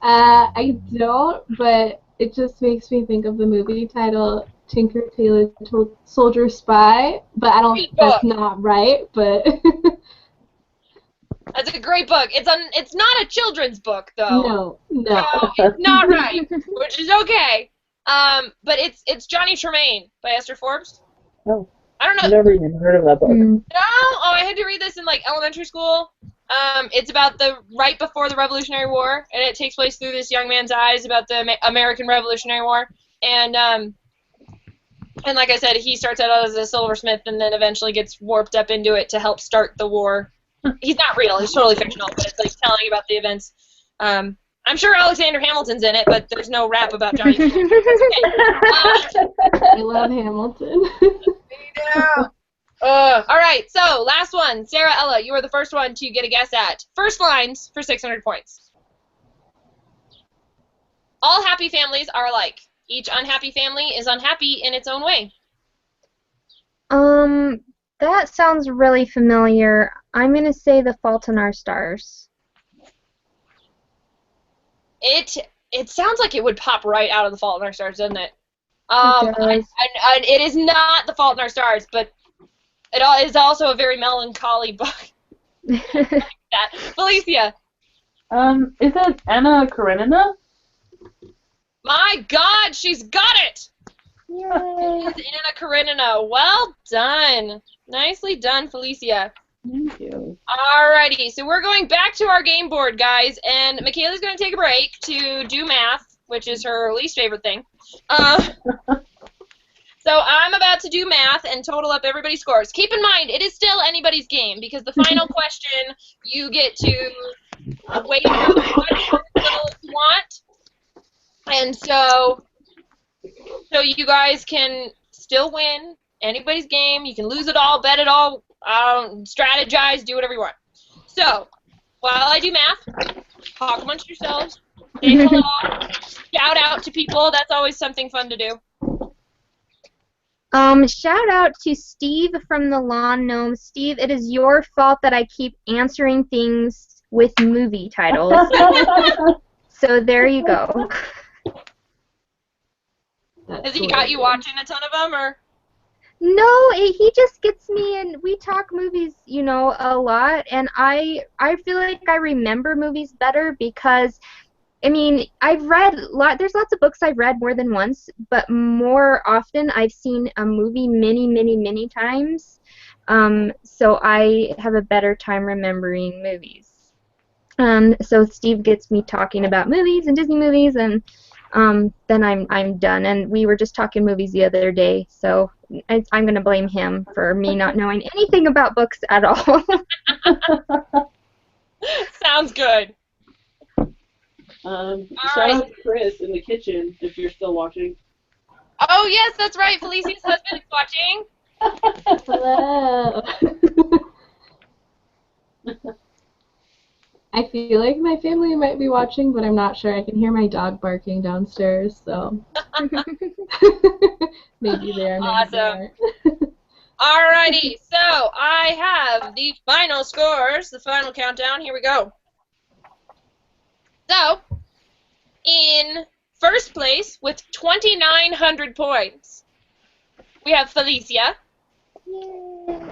I don't, but it just makes me think of the movie title Tinker Tailor Soldier Spy, but I don't. That's not right. But that's a great book. It's not a children's book though. No. So it's not right, which is okay. But it's Johnny Tremaine by Esther Forbes. Oh. I don't know. I've never even heard of that book. No. Oh, I had to read this in like elementary school. It's about right before the Revolutionary War, and it takes place through this young man's eyes about the American Revolutionary War, and like I said, he starts out as a silversmith and then eventually gets warped up into it to help start the war. He's not real. He's totally fictional, but it's like telling about the events. I'm sure Alexander Hamilton's in it, but there's no rap about Johnny. That's okay. I love Hamilton. Yeah. All right, so last one. Sarah, Ella, you are the first one to get a guess at. First lines for 600 points. All happy families are alike. Each unhappy family is unhappy in its own way. That sounds really familiar. I'm going to say The Fault in Our Stars. It sounds like it would pop right out of The Fault in Our Stars, doesn't it? It does. It is not The Fault in Our Stars, but it is also a very melancholy book. That. Felicia. Is it Anna Karenina? My God, she's got it! Yay. It is Anna Karenina. Well done. Nicely done, Felicia. Thank you. Alrighty, so we're going back to our game board, guys, and Mikaley's going to take a break to do math, which is her least favorite thing. So I'm about to do math and total up everybody's scores. Keep in mind, it is still anybody's game, because the final question, you get to wait for what you want. And so you guys can still win anybody's game. You can lose it all, bet it all, strategize, do whatever you want. So, while I do math, talk amongst yourselves, say hello, shout out to people. That's always something fun to do. Shout out to Steve from the Lawn Gnome. Steve, it is your fault that I keep answering things with movie titles. So there you go. Has he got you watching a ton of them, or? No, he just gets me, and we talk movies, you know, a lot, and I feel like I remember movies better because, I mean, there's lots of books I've read more than once, but more often I've seen a movie many, many, many times, so I have a better time remembering movies. So Steve gets me talking about movies and Disney movies, and then I'm done. And we were just talking movies the other day, so I'm going to blame him for me not knowing anything about books at all. Sounds good. Shout out to Chris in the kitchen if you're still watching. Oh, yes, that's right. Felicia's husband is watching. Hello. I feel like my family might be watching, but I'm not sure. I can hear my dog barking downstairs, so maybe they are. Awesome. Alrighty, so I have the final scores, the final countdown. Here we go. So, in first place with 2,900 points, we have Felicia. Yay.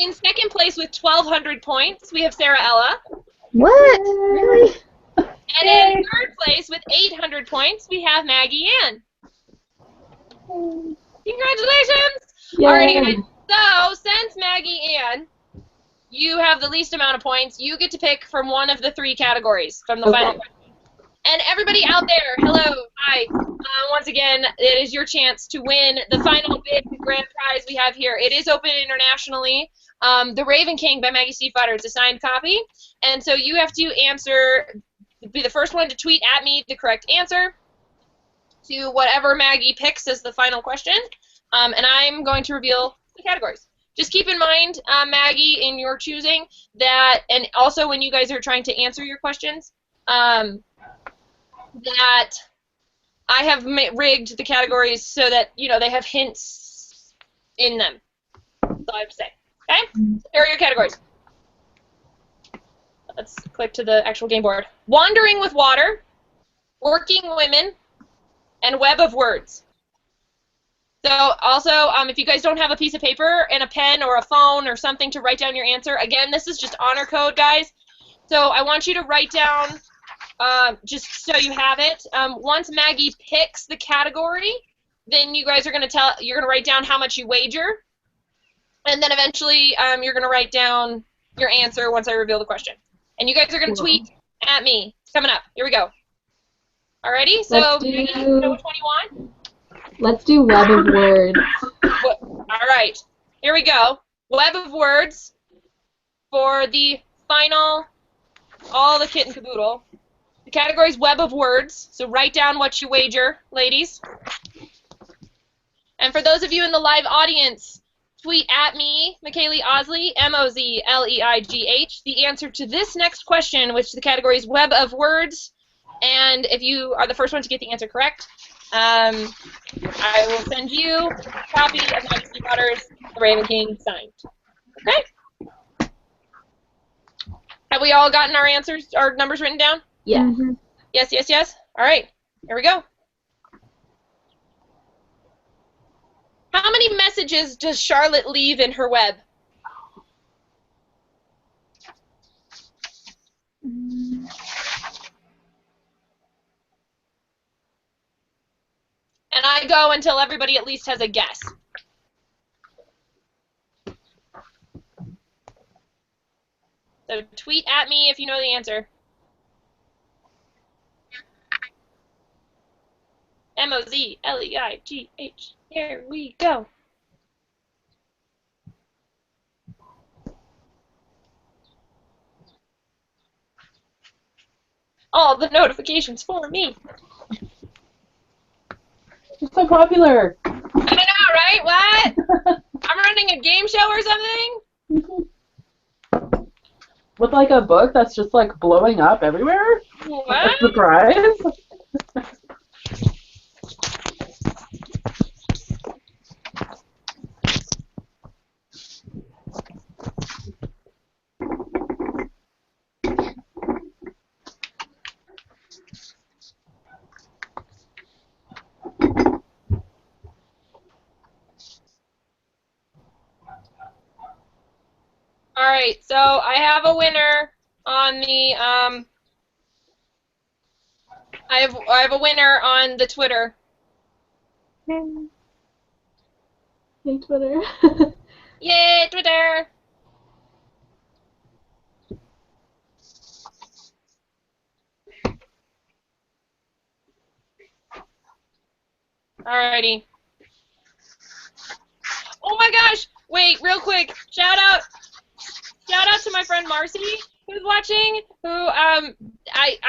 In second place with 1,200 points, we have Sarah Ella. What? Really? And in third place with 800 points, we have Maggie Ann. Congratulations! Yay. Alrighty, guys. So, since Maggie Ann, you have the least amount of points, you get to pick from one of the three categories from the final question. And everybody out there, hello, hi. Once again, it is your chance to win the final big grand prize we have here. It is open internationally. The Raven King by Maggie Stiefvater. It's a signed copy. And so you have to be the first one to tweet at me the correct answer to whatever Maggie picks as the final question. And I'm going to reveal the categories. Just keep in mind, Maggie, in your choosing, that, and also when you guys are trying to answer your questions, that I have rigged the categories so that, you know, they have hints in them. That's all I have to say. Okay? So here are your categories. Let's click to the actual game board. Wandering with Water, Working Women, and Web of Words. So also, if you guys don't have a piece of paper and a pen or a phone or something to write down your answer, again, this is just honor code, guys. So I want you to write down, just so you have it. Once Maggie picks the category, then you guys are going to you're going to write down how much you wager, and then eventually you're going to write down your answer once I reveal the question. And you guys are going to tweet at me. It's coming up. Here we go. Alrighty, so you know which one you want? Let's do Web of Words. Alright, here we go. Web of Words for the final all the kit and caboodle. The category is web of words, so write down what you wager, ladies. And for those of you in the live audience, tweet at me, Mikaley Osley, MOZLEIGH, the answer to this next question, which the category is web of words. And if you are the first one to get the answer correct, I will send you a copy of Maggie Stiefvater's The Raven King signed. Okay? Have we all gotten our answers, our numbers written down? Yeah. Mm-hmm. Yes, yes, yes. All right, here we go. How many messages does Charlotte leave in her web? And I go until everybody at least has a guess. So tweet at me if you know the answer. MOZLEIGH. Here we go. All the notifications for me. It's so popular. I know, right? What? I'm running a game show or something? With like a book that's just like blowing up everywhere? What? A surprise? All right, so I have a winner on the I have a winner on the Twitter. Hey, Twitter. Yay, Twitter! Alrighty. Oh my gosh! Wait, real quick. Shout out to my friend Marcy, who's watching. Who I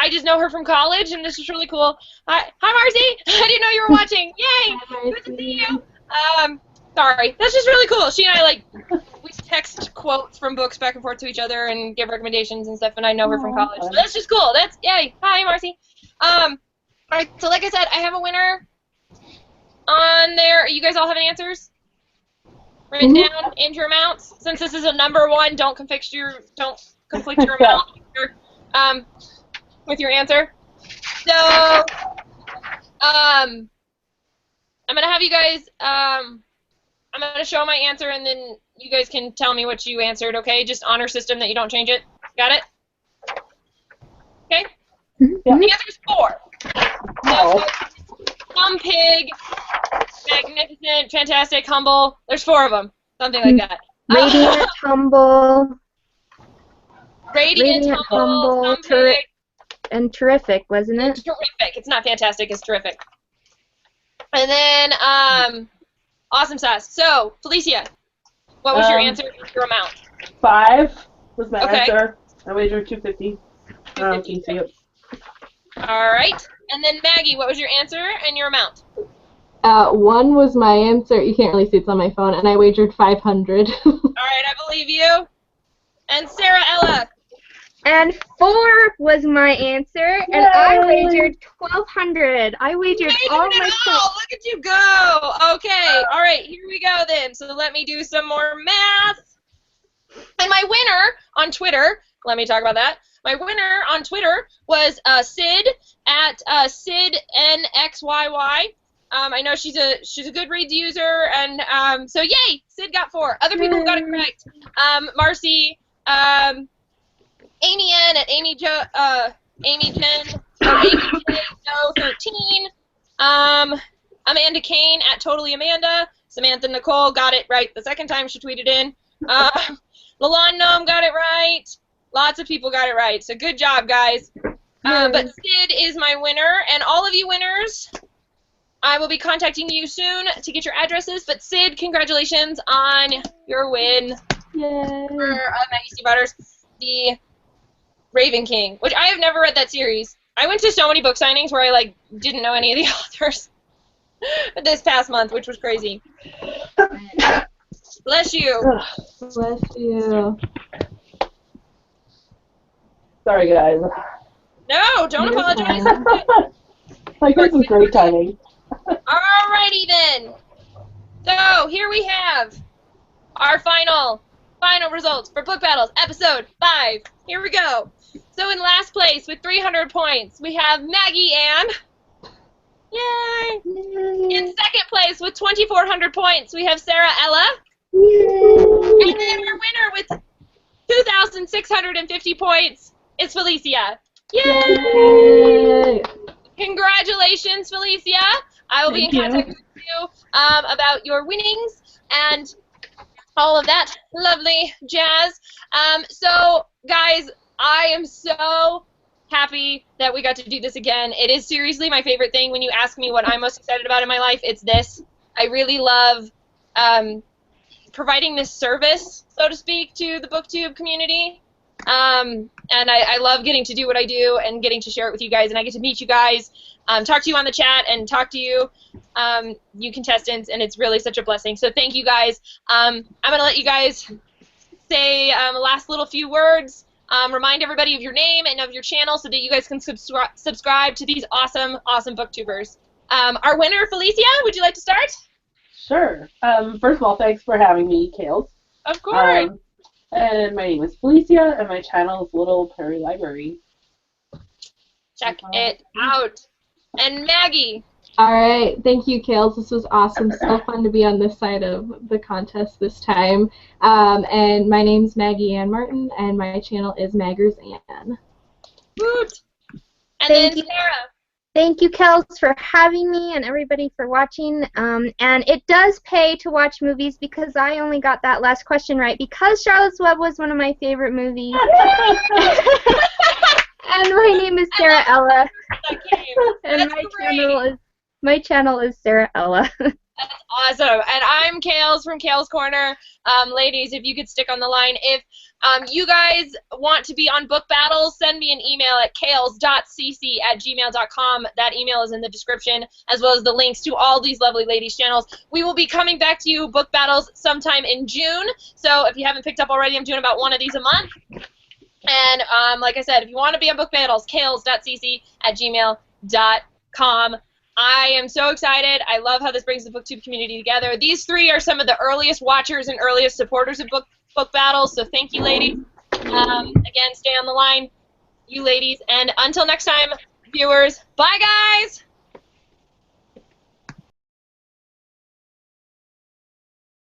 just know her from college, and this is really cool. Hi Marcy! I didn't know you were watching. Yay! Hi, Good to see you. Sorry, that's just really cool. She and I we text quotes from books back and forth to each other and give recommendations and stuff, and I know her from college. So that's just cool. That's yay. Hi Marcy. Alright, so like I said, I have a winner on there. You guys all have any answers? Written down in your amounts. Since this is a number one, don't conflict your amount with your answer. So I'm gonna have you guys I'm gonna show my answer and then you guys can tell me what you answered, okay? Just honor system that you don't change it. Got it? Okay? Yeah. The answer is 4. Oh. Some pig, magnificent, fantastic, humble. There's 4 of them. Something like that. Radiant, humble, Radiant, humble, some pig. and terrific, wasn't it? Terrific. It's not fantastic, it's terrific. And then, awesome sauce. So, Felicia, what was your answer and your amount? 5 was my Okay. answer. I wagered $2.50. Can you see it? All right. And then, Maggie, what was your answer and your amount? 1 was my answer. You can't really see it's on my phone, and I wagered 500. All right, I believe you. And Sara Ella. And 4 was my answer, and I wagered 1,200. I wagered all my points. Look at you go. Okay. All right, here we go then. So let me do some more math. And my winner on Twitter, let me talk about that. My winner on Twitter was Sid at SidNXYY. I know she's a Goodreads user, and so yay, Sid got 4. Other people got it correct. Marcy, Amy Ann at Amy Jen, Amy J 13. Amanda Kane at Totally Amanda. Samantha Nicole got it right the second time she tweeted in. Lalon Gnome got it right. Lots of people got it right. So good job, guys. But Sid is my winner, and all of you winners, I will be contacting you soon to get your addresses. But Sid, congratulations on your win. Yay. For Maggie Stiefvater's. Raven King, which I have never read that series. I went to so many book signings where I like didn't know any of the authors this past month, which was crazy. Bless you. Bless you. Sorry, guys. No, don't You're apologize. fine. Like, this is great timing. Alrighty then. So here we have our final results for Book Battles, episode 5. Here we go. So in last place with 300 points, we have Maggie Ann. Yay! In second place with 2,400 points, we have Sara Ella. Yay! And then our winner with 2,650 points is Felicia. Yay! Yay! Congratulations, Felicia. I will be in contact with you about your winnings and all of that lovely jazz. So, guys, I am so happy that we got to do this again. It is seriously my favorite thing. When you ask me what I'm most excited about in my life, it's this. I really love providing this service, so to speak, to the BookTube community. And I love getting to do what I do and getting to share it with you guys, and I get to meet you guys, talk to you on the chat, and talk to you, you contestants, and it's really such a blessing. So thank you guys. I'm going to let you guys say last little few words, remind everybody of your name and of your channel so that you guys can subscribe to these awesome, awesome booktubers. Our winner, Felicia, would you like to start? Sure. First of all, thanks for having me, Kales. Of course. And my name is Felicia, and my channel is Little Prairie Library. Check it out. And Maggie. All right, thank you, Kales. This was awesome. So fun to be on this side of the contest this time. And my name's Maggie Ann Martin, and my channel is maggersann. Woot. And Thank then you. Sara. Thank you, Kels, for having me and everybody for watching. And it does pay to watch movies because I only got that last question right because Charlotte's Web was one of my favorite movies. And my name is Sara Ella. And my channel is Sara Ella. That's awesome. And I'm Kales from KalesKorner. Ladies, if you could stick on the line. If you guys want to be on Book Battles, send me an email at kales.cc@gmail.com. That email is in the description, as well as the links to all these lovely ladies' channels. We will be coming back to you, Book Battles, sometime in June. So if you haven't picked up already, I'm doing about one of these a month. And like I said, if you want to be on Book Battles, kales.cc@gmail.com. I am so excited. I love how this brings the BookTube community together. These three are some of the earliest watchers and earliest supporters of Book Battles, so thank you, ladies. Again, stay on the line, you ladies. And until next time, viewers, bye, guys!